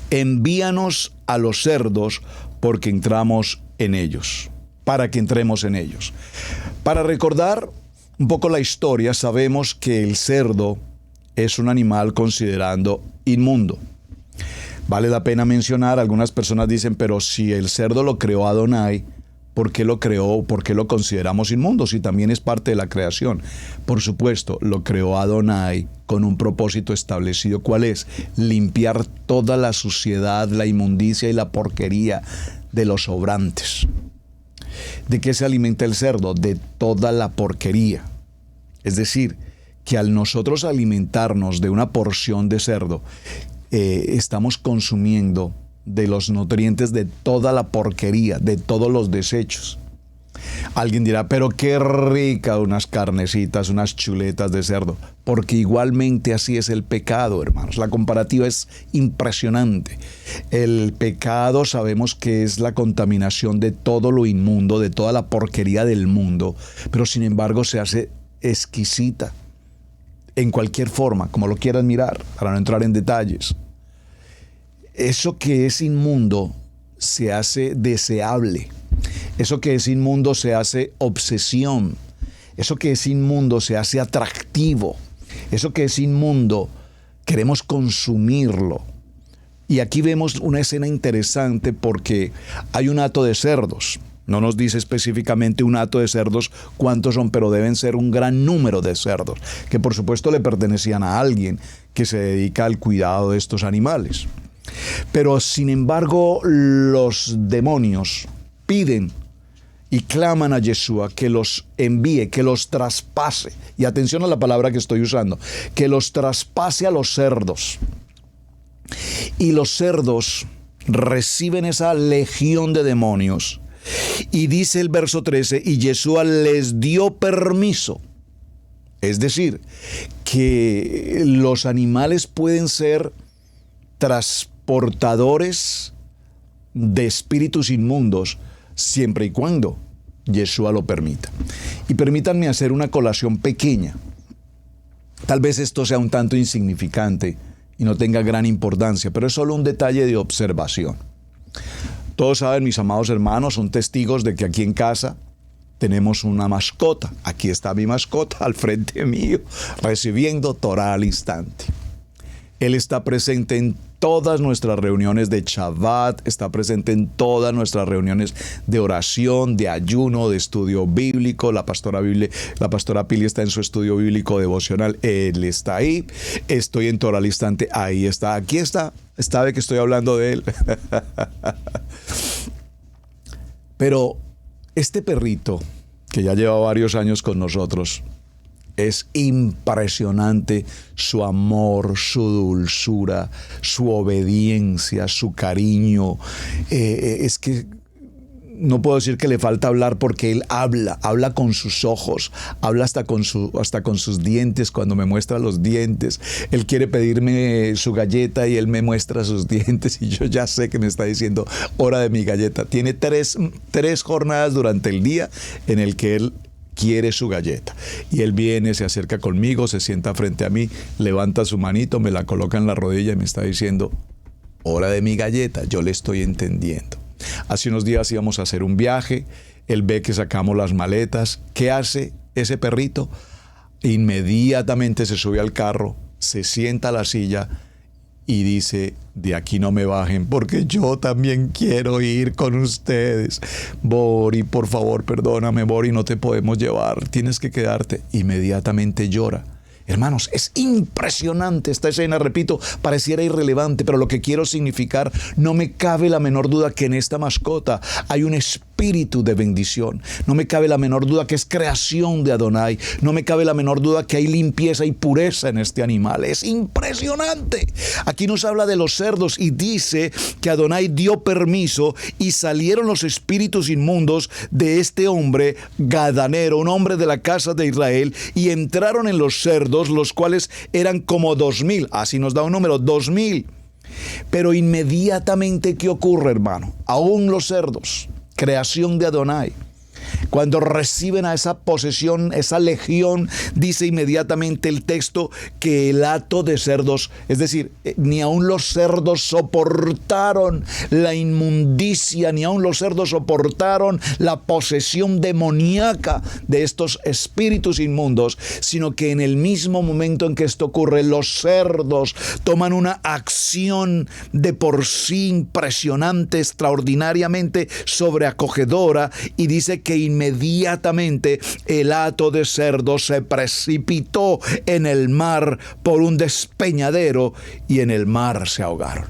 Speaker 2: envíanos a los cerdos porque entramos en ellos, para que entremos en ellos. Para recordar un poco la historia, sabemos que el cerdo es un animal considerado inmundo. Vale la pena mencionar, algunas personas dicen, pero si el cerdo lo creó Adonai, ¿por qué lo creó? ¿Por qué lo consideramos inmundo? Si también es parte de la creación. Por supuesto, lo creó Adonai con un propósito establecido. ¿Cuál es? Limpiar toda la suciedad, la inmundicia y la porquería de los sobrantes. ¿De qué se alimenta el cerdo? De toda la porquería. Es decir, que al nosotros alimentarnos de una porción de cerdo, estamos consumiendo de los nutrientes de toda la porquería, de todos los desechos. Alguien dirá, pero qué rica unas carnecitas, unas chuletas de cerdo. Porque igualmente así es el pecado, hermanos. La comparativa es impresionante. El pecado sabemos que es la contaminación de todo lo inmundo, de toda la porquería del mundo, pero sin embargo se hace exquisita en cualquier forma, como lo quieras mirar, para no entrar en detalles. Eso que es inmundo se hace deseable. Eso que es inmundo se hace obsesión. Eso que es inmundo se hace atractivo. Eso que es inmundo queremos consumirlo. Y aquí vemos una escena interesante porque hay un hato de cerdos. No nos dice específicamente un hato de cerdos cuántos son, pero deben ser un gran número de cerdos, que por supuesto le pertenecían a alguien que se dedica al cuidado de estos animales. Pero sin embargo, los demonios piden y claman a Yeshua que los envíe, que los traspase. Y atención a la palabra que estoy usando, que los traspase a los cerdos. Y los cerdos reciben esa legión de demonios. Y dice el verso 13, y Yeshua les dio permiso. Es decir, que los animales pueden ser transportadores de espíritus inmundos siempre y cuando Yeshua lo permita. Y permítanme hacer una colación pequeña. Tal vez esto sea un tanto insignificante y no tenga gran importancia, pero es solo un detalle de observación. Todos saben, mis amados hermanos, son testigos de que aquí en casa tenemos una mascota. Aquí está mi mascota al frente mío, recibiendo Torah al instante. Él está presente en todas nuestras reuniones de Shabbat, está presente en todas nuestras reuniones de oración, de ayuno, de estudio bíblico. La pastora Pili está en su estudio bíblico devocional. Él está ahí. Estoy en Torah al instante. Ahí está. Aquí está. Sabe que estoy hablando de él. Pero este perrito, que ya lleva varios años con nosotros, es impresionante su amor, su dulzura, su obediencia, su cariño. Es que no puedo decir que le falta hablar porque él habla con sus ojos, habla hasta con sus dientes cuando me muestra los dientes. Él quiere pedirme su galleta y él me muestra sus dientes y yo ya sé que me está diciendo hora de mi galleta. Tiene tres jornadas durante el día en el que él quiere su galleta. Y él viene, se acerca conmigo, se sienta frente a mí, levanta su manito, me la coloca en la rodilla y me está diciendo hora de mi galleta. Yo le estoy entendiendo. Hace unos días íbamos a hacer un viaje, él ve que sacamos las maletas. ¿Qué hace ese perrito? Inmediatamente se sube al carro, se sienta a la silla y dice, de aquí no me bajen porque yo también quiero ir con ustedes. Bori, por favor, perdóname, Bori, no te podemos llevar, tienes que quedarte. Inmediatamente llora. Hermanos, es impresionante esta escena, repito, pareciera irrelevante, pero lo que quiero significar, no me cabe la menor duda que en esta mascota hay un espíritu espíritu de bendición. No me cabe la menor duda que es creación de Adonai. No me cabe la menor duda que hay limpieza y pureza en este animal. Es impresionante. Aquí nos habla de los cerdos y dice que Adonai dio permiso y salieron los espíritus inmundos de este hombre gadanero, un hombre de la casa de Israel, y entraron en los cerdos, los cuales eran como 2,000. Así nos da un número, 2,000. Pero inmediatamente, ¿qué ocurre, hermano? Aún los cerdos, creación de Adonai, cuando reciben a esa posesión, esa legión, dice inmediatamente el texto que el hato de cerdos, es decir, ni aun los cerdos soportaron la inmundicia, ni aun los cerdos soportaron la posesión demoníaca de estos espíritus inmundos, sino que en el mismo momento en que esto ocurre, los cerdos toman una acción de por sí impresionante, extraordinariamente sobreacogedora, y dice que inmediatamente el hato de cerdos se precipitó en el mar por un despeñadero y en el mar se ahogaron.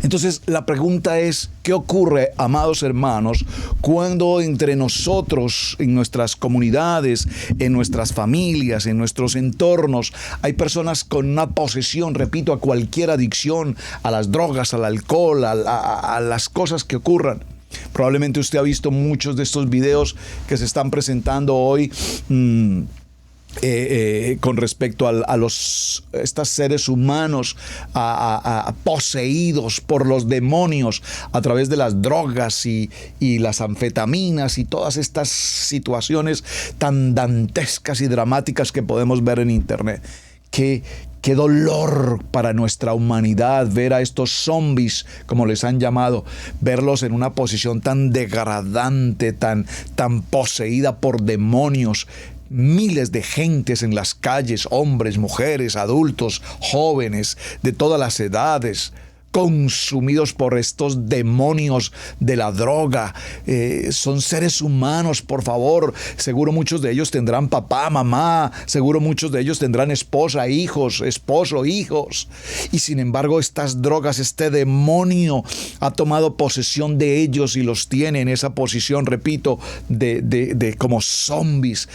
Speaker 2: Entonces la pregunta es, ¿qué ocurre, amados hermanos, cuando entre nosotros, en nuestras comunidades, en nuestras familias, en nuestros entornos, hay personas con una posesión, repito, a cualquier adicción, a las drogas, al alcohol, a las cosas que ocurran? Probablemente usted ha visto muchos de estos videos que se están presentando hoy con respecto a estos seres humanos poseídos por los demonios a través de las drogas y las anfetaminas y todas estas situaciones tan dantescas y dramáticas que podemos ver en internet. Qué dolor para nuestra humanidad ver a estos zombies, como les han llamado, verlos en una posición tan degradante, tan poseída por demonios. Miles de gentes en las calles, hombres, mujeres, adultos, jóvenes, de todas las edades, consumidos por estos demonios de la droga. Son seres humanos, por favor. Seguro muchos de ellos tendrán papá, mamá. Seguro muchos de ellos tendrán esposa, hijos, esposo, hijos. Y sin embargo, estas drogas, este demonio ha tomado posesión de ellos y los tiene en esa posición, repito, de como zombies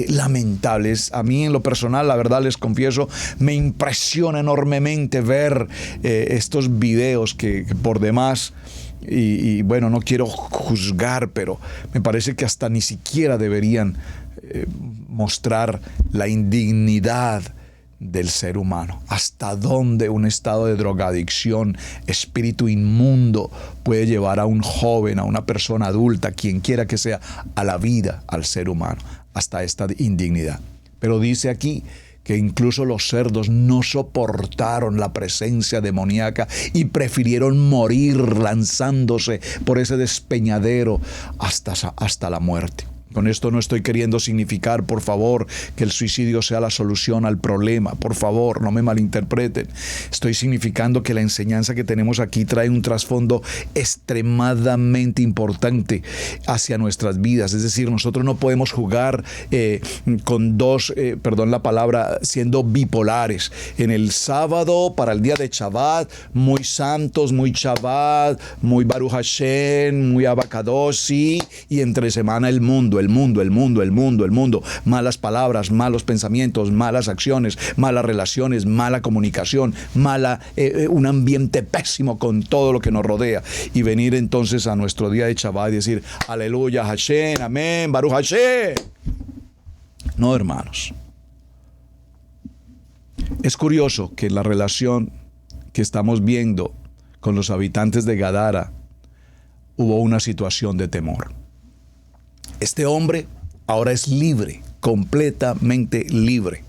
Speaker 2: lamentables. A mí, en lo personal, la verdad les confieso, me impresiona enormemente ver estos videos que por demás, y bueno, no quiero juzgar, pero me parece que hasta ni siquiera deberían mostrar la indignidad del ser humano. Hasta dónde un estado de drogadicción, espíritu inmundo, puede llevar a un joven, a una persona adulta, quien quiera que sea, a la vida, al ser humano, hasta esta indignidad. Pero dice aquí que incluso los cerdos no soportaron la presencia demoníaca y prefirieron morir lanzándose por ese despeñadero hasta la muerte. Con esto no estoy queriendo significar, por favor, que el suicidio sea la solución al problema. Por favor, no me malinterpreten. Estoy significando que la enseñanza que tenemos aquí trae un trasfondo extremadamente importante hacia nuestras vidas. Es decir, nosotros no podemos jugar con dos, perdón la palabra, siendo bipolares. En el sábado, para el día de Shabbat, muy santos, muy Shabbat, muy Baruch Hashem, muy Abacadoshi, y entre semana el mundo. Malas palabras, malos pensamientos, malas acciones, malas relaciones, mala comunicación, un ambiente pésimo con todo lo que nos rodea. Y venir entonces a nuestro día de Shabbat y decir, aleluya, Hashem, amén, Baruch Hashem. No, hermanos. Es curioso que la relación que estamos viendo con los habitantes de Gadara hubo una situación de temor. Este hombre ahora es libre, completamente libre.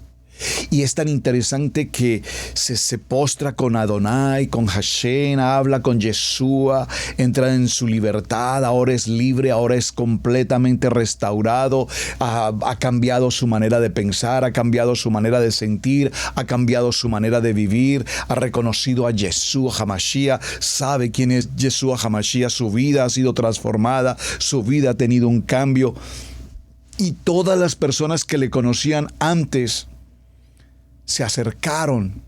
Speaker 2: Y es tan interesante que se postra con Adonai, con Hashem, habla con Yeshua, entra en su libertad, ahora es libre, ahora es completamente restaurado, ha cambiado su manera de pensar, ha cambiado su manera de sentir, ha cambiado su manera de vivir, ha reconocido a Yeshua HaMashiach, sabe quién es Yeshua HaMashiach, su vida ha sido transformada, su vida ha tenido un cambio. Y todas las personas que le conocían antes se acercaron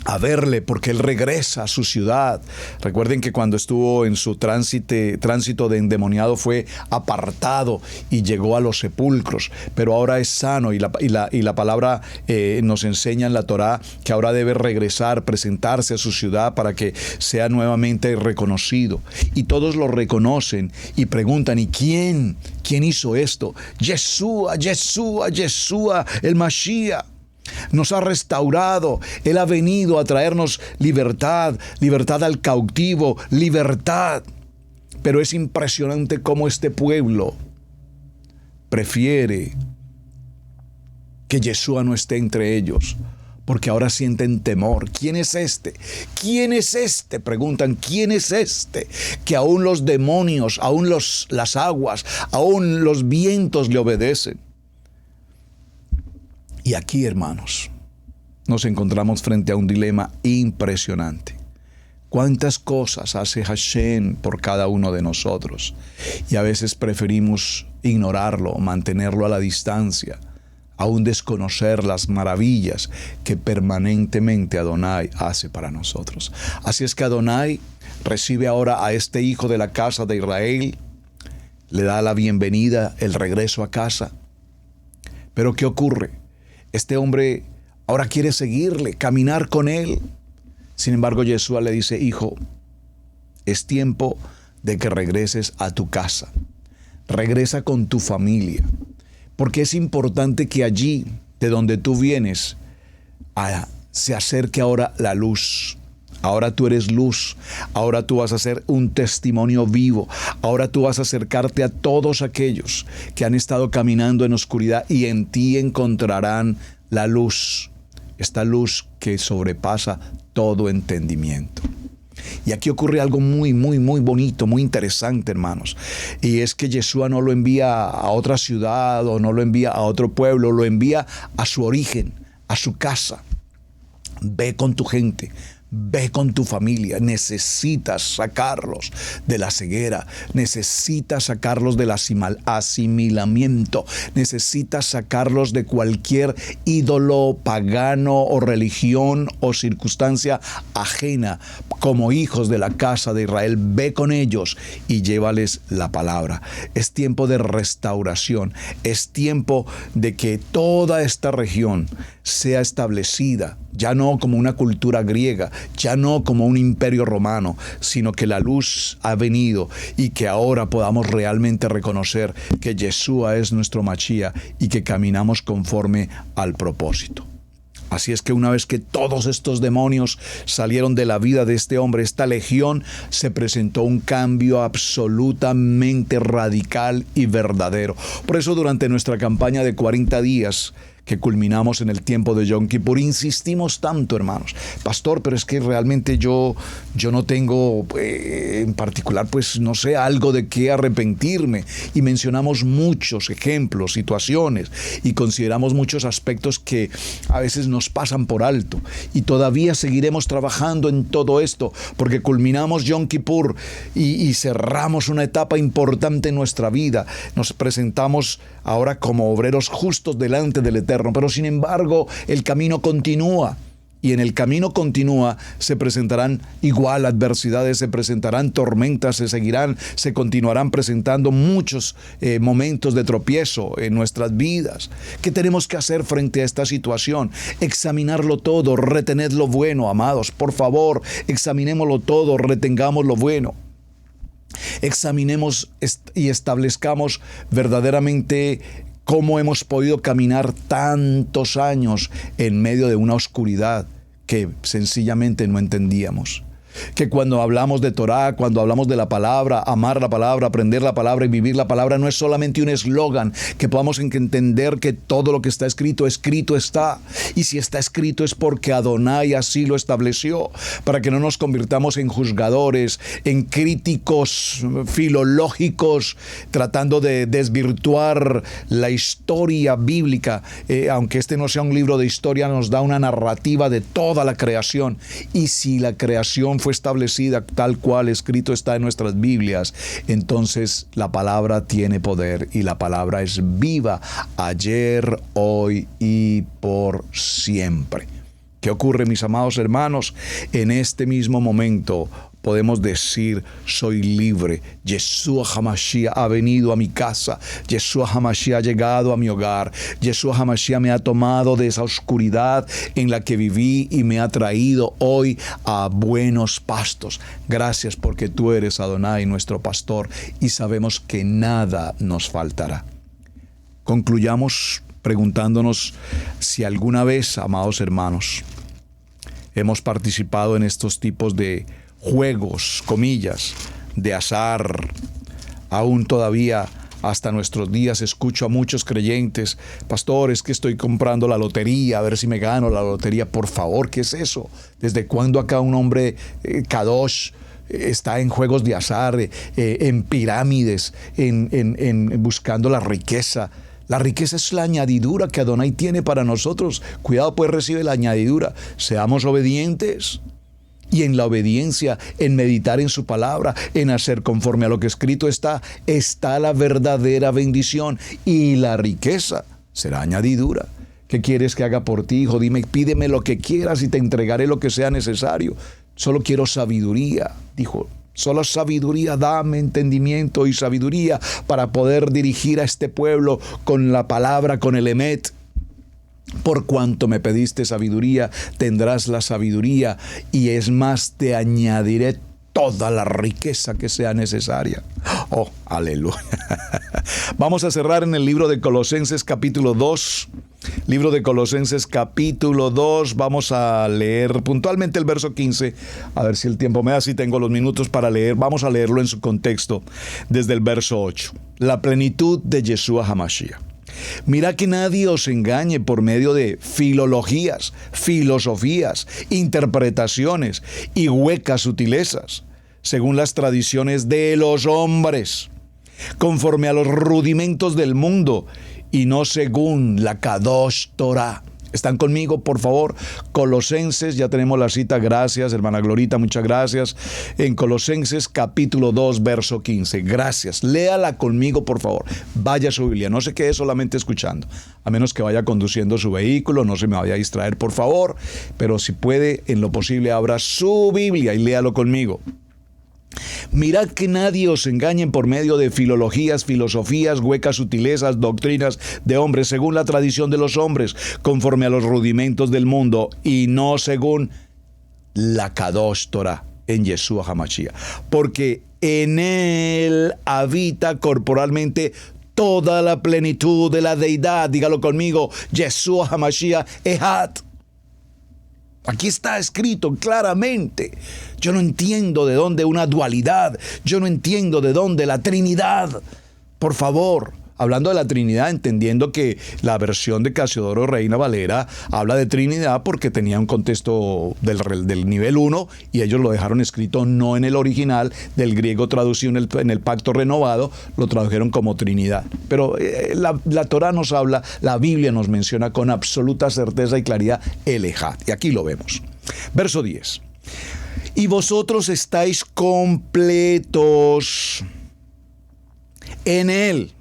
Speaker 2: a verle, porque él regresa a su ciudad. Recuerden que cuando estuvo en su tránsito de endemoniado fue apartado y llegó a los sepulcros, pero ahora es sano y la palabra nos enseña en la Torá que ahora debe regresar, presentarse a su ciudad para que sea nuevamente reconocido. Y todos lo reconocen y preguntan, ¿y quién? ¿Quién hizo esto? Yeshua, Yeshua, Yeshua, el Mashiach. Nos ha restaurado, Él ha venido a traernos libertad, libertad al cautivo, libertad. Pero es impresionante cómo este pueblo prefiere que Yeshua no esté entre ellos, porque ahora sienten temor. ¿Quién es este? ¿Quién es este? Preguntan, ¿quién es este? Que aún los demonios, aún las aguas, aún los vientos le obedecen. Y aquí, hermanos, nos encontramos frente a un dilema impresionante. ¿Cuántas cosas hace Hashem por cada uno de nosotros? Y a veces preferimos ignorarlo, mantenerlo a la distancia, aún desconocer las maravillas que permanentemente Adonai hace para nosotros. Así es que Adonai recibe ahora a este hijo de la casa de Israel, le da la bienvenida, el regreso a casa. Pero ¿qué ocurre? Este hombre ahora quiere seguirle, caminar con él. Sin embargo, Yeshua le dice, hijo, es tiempo de que regreses a tu casa. Regresa con tu familia. Porque es importante que allí, de donde tú vienes, se acerque ahora la luz. Ahora tú eres luz, ahora tú vas a ser un testimonio vivo, ahora tú vas a acercarte a todos aquellos que han estado caminando en oscuridad y en ti encontrarán la luz, esta luz que sobrepasa todo entendimiento. Y aquí ocurre algo muy, muy, muy bonito, muy interesante, hermanos. Y es que Yeshua no lo envía a otra ciudad o no lo envía a otro pueblo, lo envía a su origen, a su casa. Ve con tu gente. Ve con tu familia, necesitas sacarlos de la ceguera, necesitas sacarlos del asimilamiento, necesitas sacarlos de cualquier ídolo pagano o religión o circunstancia ajena. Como hijos de la casa de Israel, ve con ellos y llévales la palabra. Es tiempo de restauración, es tiempo de que toda esta región sea establecida, ya no como una cultura griega, ya no como un imperio romano, sino que la luz ha venido y que ahora podamos realmente reconocer que Yeshua es nuestro Mashiach y que caminamos conforme al propósito. Así es que una vez que todos estos demonios salieron de la vida de este hombre, esta legión, se presentó un cambio absolutamente radical y verdadero. Por eso durante nuestra campaña de 40 días, que culminamos en el tiempo de Yom Kippur, insistimos tanto, hermanos. Pastor, pero es que realmente yo no tengo en particular, pues no sé, algo de qué arrepentirme. Y mencionamos muchos ejemplos, situaciones, y consideramos muchos aspectos que a veces nos pasan por alto. Y todavía seguiremos trabajando en todo esto, porque culminamos Yom Kippur y cerramos una etapa importante en nuestra vida. Nos presentamos ahora como obreros justos delante del Eterno. Pero sin embargo, el camino continúa. Y en el camino continúa, se presentarán igual adversidades, se presentarán tormentas, se continuarán presentando muchos momentos de tropiezo en nuestras vidas. ¿Qué tenemos que hacer frente a esta situación? Examinarlo todo, retened lo bueno, amados. Por favor, examinémoslo todo, retengamos lo bueno. Examinemos y establezcamos verdaderamente cómo hemos podido caminar tantos años en medio de una oscuridad que sencillamente no entendíamos. Que cuando hablamos de Torá, cuando hablamos de la palabra, amar la palabra, aprender la palabra y vivir la palabra, no es solamente un eslogan, que podamos entender que todo lo que está escrito está. Y si está escrito es porque Adonai así lo estableció, para que no nos convirtamos en juzgadores, en críticos filológicos, tratando de desvirtuar la historia bíblica. Aunque este no sea un libro de historia, nos da una narrativa de toda la creación. Y si la creación fue establecida tal cual escrito está en nuestras Biblias, entonces la palabra tiene poder y la palabra es viva ayer, hoy y por siempre. ¿Qué ocurre, mis amados hermanos? En este mismo momento podemos decir, soy libre. Yeshua HaMashiach ha venido a mi casa. Yeshua HaMashiach ha llegado a mi hogar. Yeshua HaMashiach me ha tomado de esa oscuridad en la que viví y me ha traído hoy a buenos pastos. Gracias porque tú eres Adonai, nuestro pastor, y sabemos que nada nos faltará. Concluyamos preguntándonos si alguna vez, amados hermanos, hemos participado en estos tipos de juegos, comillas, de azar. Aún todavía, hasta nuestros días, escucho a muchos creyentes: pastor, es que estoy comprando la lotería, a ver si me gano la lotería. Por favor, ¿qué es eso? ¿Desde cuándo acá un hombre kadosh está en juegos de azar, en pirámides, en buscando la riqueza? La riqueza es la añadidura que Adonai tiene para nosotros. Cuidado, pues recibe la añadidura. Seamos obedientes. Y en la obediencia, en meditar en su palabra, en hacer conforme a lo que escrito está la verdadera bendición. Y la riqueza será añadidura. ¿Qué quieres que haga por ti, hijo? Dime, pídeme lo que quieras y te entregaré lo que sea necesario. Solo quiero sabiduría, dijo. Solo sabiduría, dame entendimiento y sabiduría para poder dirigir a este pueblo con la palabra, con el emet. Por cuanto me pediste sabiduría, tendrás la sabiduría, y es más, te añadiré toda la riqueza que sea necesaria. Oh, aleluya. Vamos a cerrar en el libro de Colosenses capítulo 2. Libro de Colosenses capítulo 2, vamos a leer puntualmente el verso 15, a ver si el tiempo me da, si tengo los minutos para leer. Vamos a leerlo en su contexto desde el verso 8. La plenitud de Yeshua HaMashiach. Mira que nadie os engañe por medio de filologías, filosofías, interpretaciones y huecas sutilezas, según las tradiciones de los hombres, conforme a los rudimentos del mundo, y no según la Kadosh Torah. ¿Están conmigo, por favor? Colosenses, ya tenemos la cita, gracias, hermana Glorita, muchas gracias. En Colosenses capítulo 2, verso 15. Gracias, léala conmigo, por favor. Vaya a su Biblia, no se quede solamente escuchando, a menos que vaya conduciendo su vehículo, no se me vaya a distraer, por favor. Pero si puede, en lo posible, abra su Biblia y léalo conmigo. Mirad que nadie os engañe por medio de filologías, filosofías, huecas sutilezas, doctrinas de hombres, según la tradición de los hombres, conforme a los rudimentos del mundo, y no según la Kadosh Torah, en Yeshua HaMashiach. Porque en él habita corporalmente toda la plenitud de la deidad. Dígalo conmigo, Yeshua HaMashiach Ehad. Aquí está escrito claramente. Yo no entiendo de dónde una dualidad. Yo no entiendo de dónde la Trinidad. Por favor, hablando de la Trinidad, entendiendo que la versión de Casiodoro Reina Valera habla de Trinidad porque tenía un contexto del nivel 1 y ellos lo dejaron escrito no en el original, del griego traducido en el Pacto Renovado, lo tradujeron como Trinidad. Pero la Torah nos habla, la Biblia nos menciona con absoluta certeza y claridad el Ejad. Y aquí lo vemos. Verso 10. Y vosotros estáis completos en Él,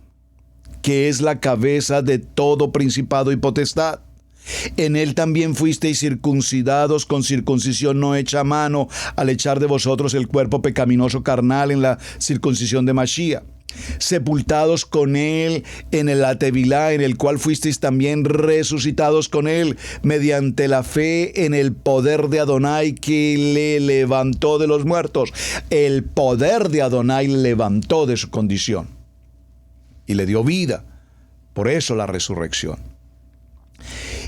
Speaker 2: que es la cabeza de todo principado y potestad. En él también fuisteis circuncidados con circuncisión no hecha a mano, al echar de vosotros el cuerpo pecaminoso carnal en la circuncisión de Mashiach. Sepultados con él en el Atevilá, en el cual fuisteis también resucitados con él, mediante la fe en el poder de Adonai que le levantó de los muertos. El poder de Adonai le levantó de su condición y le dio vida. Por eso la resurrección.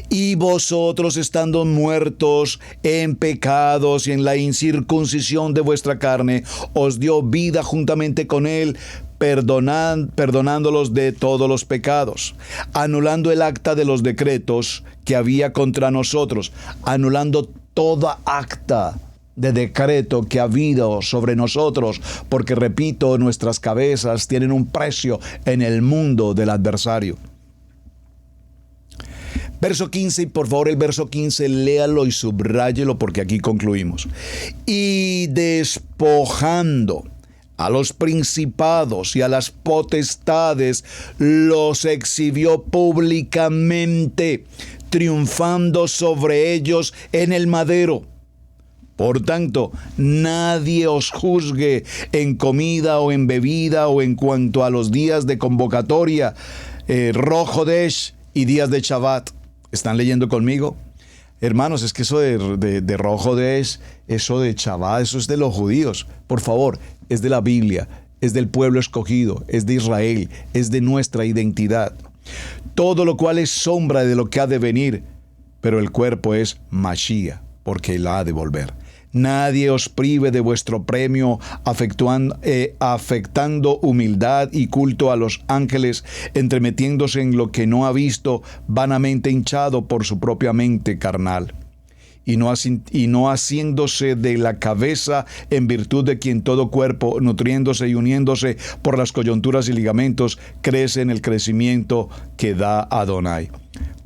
Speaker 2: Y vosotros, estando muertos en pecados y en la incircuncisión de vuestra carne, os dio vida juntamente con él, perdonándolos de todos los pecados, anulando el acta de los decretos que había contra nosotros, anulando toda acta de decreto que ha habido sobre nosotros, porque, repito, nuestras cabezas tienen un precio en el mundo del adversario. Verso 15, y por favor el verso 15, léalo y subráyelo porque aquí concluimos. Y despojando A los principados y a las potestades los exhibió públicamente, triunfando sobre ellos en el madero. Por tanto, nadie os juzgue en comida o en bebida o en cuanto a los días de convocatoria, Rosh Chodesh y días de Shabbat. ¿Están leyendo conmigo? Hermanos, es que eso de Rosh Chodesh, eso de Shabbat, eso es de los judíos. Por favor, es de la Biblia, es del pueblo escogido, es de Israel, es de nuestra identidad. Todo lo cual es sombra de lo que ha de venir, pero el cuerpo es Mashiach, porque él ha de volver. Nadie os prive de vuestro premio, afectando humildad y culto a los ángeles, entremetiéndose en lo que no ha visto, vanamente hinchado por su propia mente carnal, y no haciéndose de la cabeza, en virtud de quien todo cuerpo, nutriéndose y uniéndose por las coyunturas y ligamentos, crece en el crecimiento que da Adonai.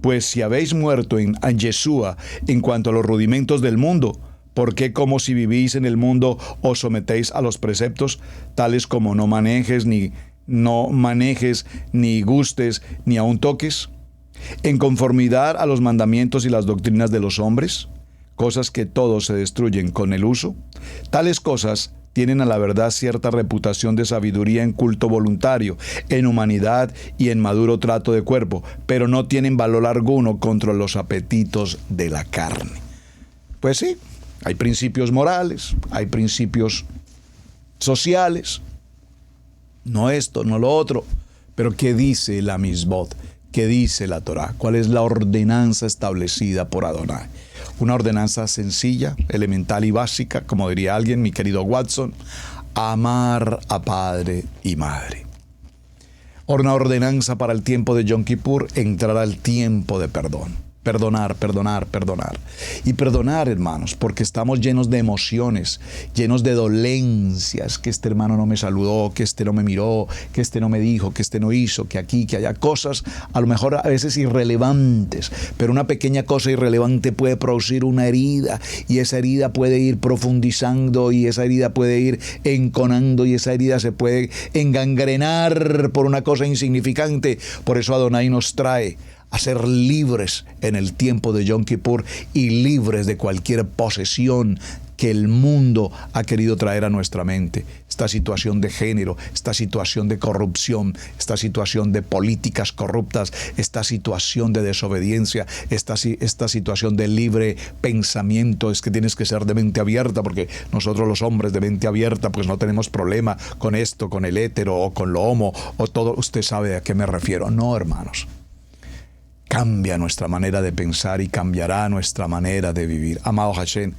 Speaker 2: Pues si habéis muerto en Yeshua en cuanto a los rudimentos del mundo, ¿por qué, como si vivís en el mundo, os sometéis a los preceptos, tales como no manejes, ni gustes, ni aun toques, en conformidad a los mandamientos y las doctrinas de los hombres, cosas que todos se destruyen con el uso? Tales cosas tienen a la verdad cierta reputación de sabiduría en culto voluntario, en humanidad y en maduro trato de cuerpo, pero no tienen valor alguno contra los apetitos de la carne. Pues sí, hay principios morales, hay principios sociales, no esto, no lo otro, pero ¿qué dice la Misbot? ¿Qué dice la Torá? ¿Cuál es la ordenanza establecida por Adonai? Una ordenanza sencilla, elemental y básica, como diría alguien, mi querido Watson: amar a padre y madre. Una ordenanza para el tiempo de Yom Kippur: entrar al tiempo de perdón. Perdonar. Y perdonar, hermanos, porque estamos llenos de emociones, llenos de dolencias, que este hermano no me saludó, que este no me miró, que este no me dijo, que este no hizo, que aquí, que allá, cosas a lo mejor a veces irrelevantes, pero una pequeña cosa irrelevante puede producir una herida, y esa herida puede ir profundizando, y esa herida puede ir enconando, y esa herida se puede engangrenar por una cosa insignificante. Por eso Adonai nos trae a ser libres en el tiempo de Yom Kippur y libres de cualquier posesión que el mundo ha querido traer a nuestra mente. Esta situación de género, esta situación de corrupción, esta situación de políticas corruptas, esta situación de desobediencia, esta situación de libre pensamiento. Es que tienes que ser de mente abierta, porque nosotros los hombres de mente abierta pues no tenemos problema con esto, con el hétero o con lo homo o todo. Usted sabe a qué me refiero. No, hermanos. Cambia nuestra manera de pensar y cambiará nuestra manera de vivir. Amado Hashem,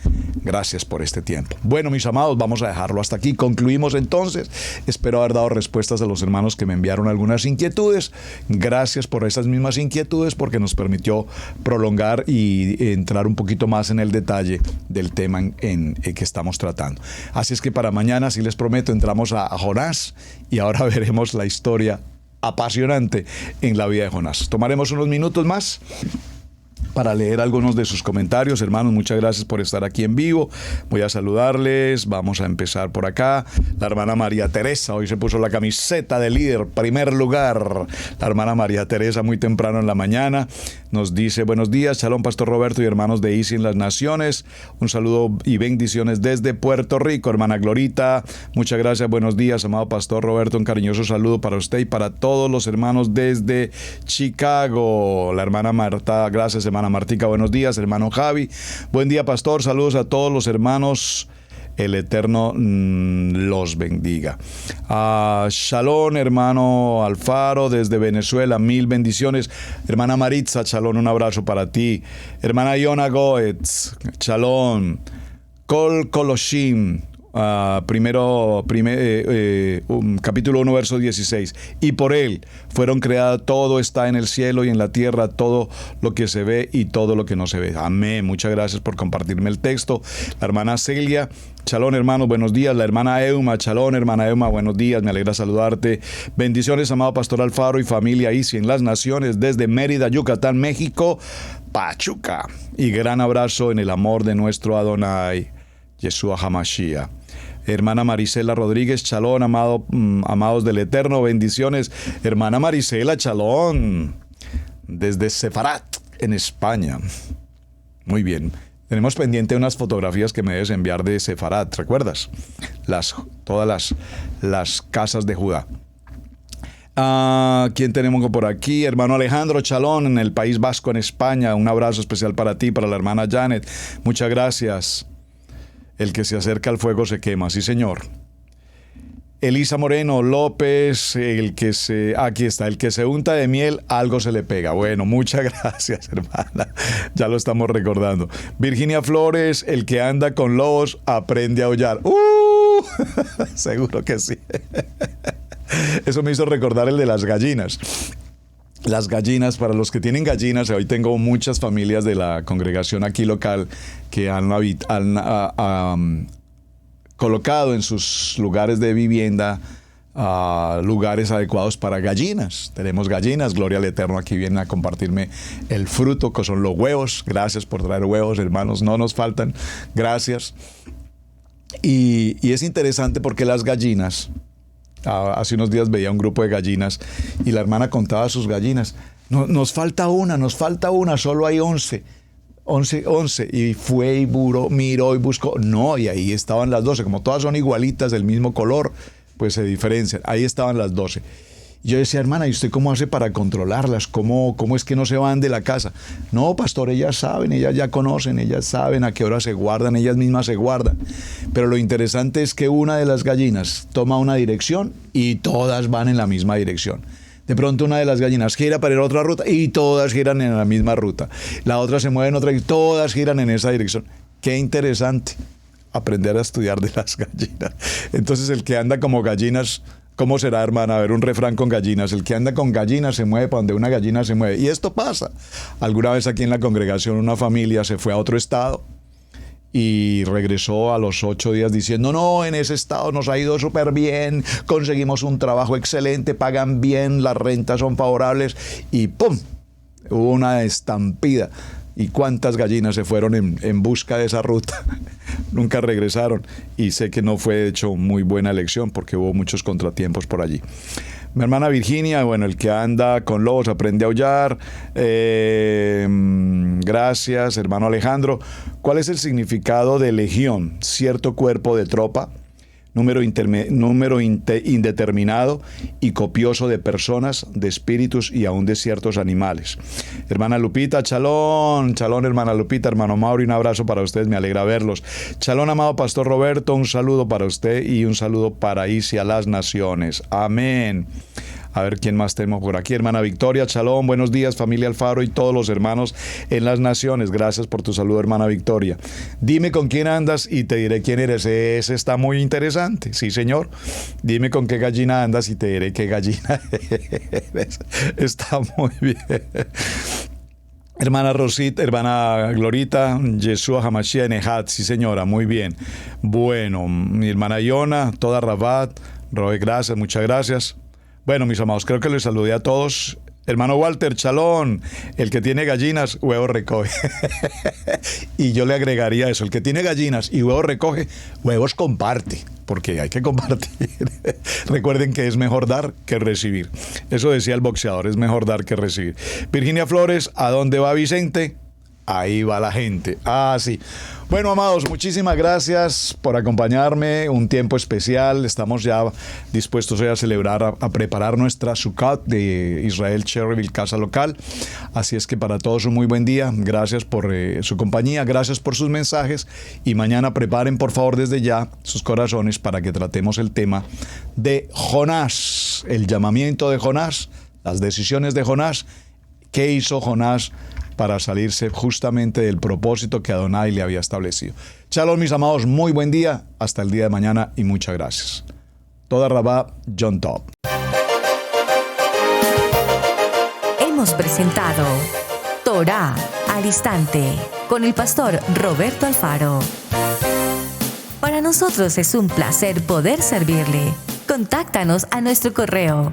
Speaker 2: gracias por este tiempo. Bueno, mis amados, vamos a dejarlo hasta aquí. Concluimos entonces. Espero haber dado respuestas a los hermanos que me enviaron algunas inquietudes. Gracias por esas mismas inquietudes, porque nos permitió prolongar y entrar un poquito más en el detalle del tema en que estamos tratando. Así es que para mañana, si les prometo, entramos a Jonás y ahora veremos la historia apasionante en la vida de Jonás. Tomaremos unos minutos más para leer algunos de sus comentarios. Hermanos, muchas gracias por estar aquí en vivo. Voy a saludarles. Vamos a empezar por acá. La hermana María Teresa hoy se puso la camiseta de líder, primer lugar. La hermana María Teresa, muy temprano en la mañana, nos dice: buenos días, Shalom Pastor Roberto y hermanos de ICI en las Naciones. Un saludo y bendiciones desde Puerto Rico. Hermana Glorita, muchas gracias, buenos días, amado Pastor Roberto. Un cariñoso saludo para usted y para todos los hermanos desde Chicago. La hermana Marta, gracias hermana Martica, buenos días. Hermano Javi, buen día pastor, saludos a todos los hermanos, el Eterno los bendiga. Shalom, hermano Alfaro desde Venezuela, mil bendiciones. Hermana Maritza, shalom, un abrazo para ti. Hermana Yona Goetz, shalom. Kol Koloshim, capítulo 1, verso 16. Y por él fueron creadas, todo está en el cielo y en la tierra, todo lo que se ve y todo lo que no se ve. Amén. Muchas gracias por compartirme el texto. La hermana Celia, shalom hermanos, buenos días. La hermana Euma, shalom hermana Euma, buenos días, me alegra saludarte. Bendiciones, amado Pastor Alfaro y familia ICI en las Naciones, desde Mérida, Yucatán, México, Pachuca. Y gran abrazo en el amor de nuestro Adonai, Yeshua HaMashiach. Hermana Marisela Rodríguez, Chalón, amados del Eterno, bendiciones. Hermana Marisela, Chalón, desde Sefarat, en España. Muy bien. Tenemos pendiente unas fotografías que me debes enviar de Sefarat, ¿recuerdas? Todas las casas de Judá. ¿Quién tenemos por aquí? Hermano Alejandro Chalón, en el País Vasco, en España. Un abrazo especial para ti, para la hermana Janet. Muchas gracias. El que se acerca al fuego se quema, sí señor. Elisa Moreno López, aquí está, el que se unta de miel, algo se le pega. Bueno, muchas gracias, hermana. Ya lo estamos recordando. Virginia Flores, el que anda con lobos aprende a aullar. Seguro que sí. Eso me hizo recordar el de las gallinas. Las gallinas, para los que tienen gallinas, hoy tengo muchas familias de la congregación aquí local que han colocado en sus lugares de vivienda lugares adecuados para gallinas. Tenemos gallinas, gloria al Eterno, aquí vienen a compartirme el fruto, que son los huevos. Gracias por traer huevos, hermanos, no nos faltan. Gracias. Y es interesante porque las gallinas, hace unos días veía un grupo de gallinas y la hermana contaba sus gallinas. Nos falta una, solo hay 11. 11, y fue y miró y buscó, no, y ahí estaban las 12, como todas son igualitas, del mismo color, pues se diferencian, ahí estaban las 12. Y yo decía, hermana, ¿y usted cómo hace para controlarlas? ¿Cómo es que no se van de la casa? No, pastor, ellas saben, ellas ya conocen, ellas saben a qué hora se guardan, ellas mismas se guardan. Pero lo interesante es que una de las gallinas toma una dirección y todas van en la misma dirección. De pronto una de las gallinas gira para ir a otra ruta y todas giran en la misma ruta. La otra se mueve en otra y todas giran en esa dirección. Qué interesante aprender a estudiar de las gallinas. Entonces el que anda como gallinas, ¿cómo será, hermana? A ver, un refrán con gallinas. El que anda con gallinas se mueve para donde una gallina se mueve. Y esto pasa. Alguna vez aquí en la congregación una familia se fue a otro estado y regresó a los 8 días diciendo, no, en ese estado nos ha ido súper bien, conseguimos un trabajo excelente, pagan bien, las rentas son favorables, y ¡pum! Hubo una estampida. ¿Y cuántas gallinas se fueron en busca de esa ruta? Nunca regresaron, y sé que no fue de hecho muy buena elección porque hubo muchos contratiempos por allí. Mi hermana Virginia, bueno, el que anda con lobos aprende a aullar. Gracias, hermano Alejandro. ¿Cuál es el significado de legión? Cierto cuerpo de tropa, número indeterminado y copioso de personas, de espíritus y aún de ciertos animales. Hermana Lupita, Chalón, hermana Lupita, hermano Mauri, un abrazo para ustedes, me alegra verlos. Chalón, amado pastor Roberto, un saludo para usted y un saludo para Isi a las naciones. Amén. A ver quién más tenemos por aquí. Hermana Victoria, Chalón, buenos días, familia Alfaro y todos los hermanos en las naciones. Gracias por tu saludo, hermana Victoria. Dime con quién andas y te diré quién eres. Ese está muy interesante. Sí, señor. Dime con qué gallina andas y te diré qué gallina eres. Está muy bien. Hermana Rosita, hermana Glorita, Yeshua Hamashia Nehat, sí señora, muy bien. Bueno, mi hermana Iona, toda Rabat, Roe, gracias, muchas gracias. Bueno, mis amados, creo que les saludé a todos. Hermano Walter, Chalón, el que tiene gallinas, huevos recoge. Y yo le agregaría eso, el que tiene gallinas y huevos recoge, huevos comparte, porque hay que compartir. Recuerden que es mejor dar que recibir. Eso decía el boxeador, es mejor dar que recibir. Virginia Flores, ¿a dónde va Vicente? Ahí va la gente. Ah, sí. Bueno, amados, muchísimas gracias por acompañarme. Un tiempo especial. Estamos ya dispuestos hoy a celebrar, a preparar nuestra Sukkot de Israel Cherryville, casa local. Así es que para todos un muy buen día. Gracias por su compañía, gracias por sus mensajes. Y mañana preparen, por favor, desde ya sus corazones para que tratemos el tema de Jonás, el llamamiento de Jonás, las decisiones de Jonás. ¿Qué hizo Jonás para salirse justamente del propósito que Adonai le había establecido? Shalom, mis amados, muy buen día, hasta el día de mañana y muchas gracias. Toda Rabá, John Top.
Speaker 1: Hemos presentado Torá al Instante con el pastor Roberto Alfaro. Para nosotros es un placer poder servirle. Contáctanos a nuestro correo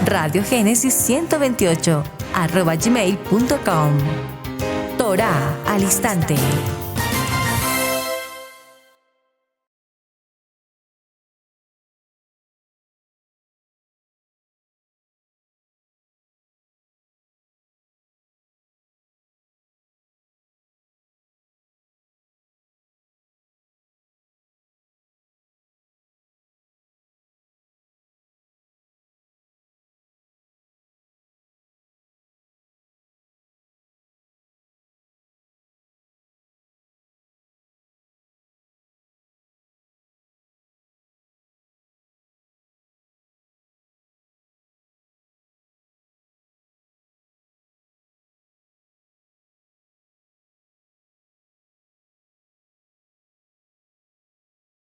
Speaker 1: radiogenesis128@gmail.com. Torá al Instante.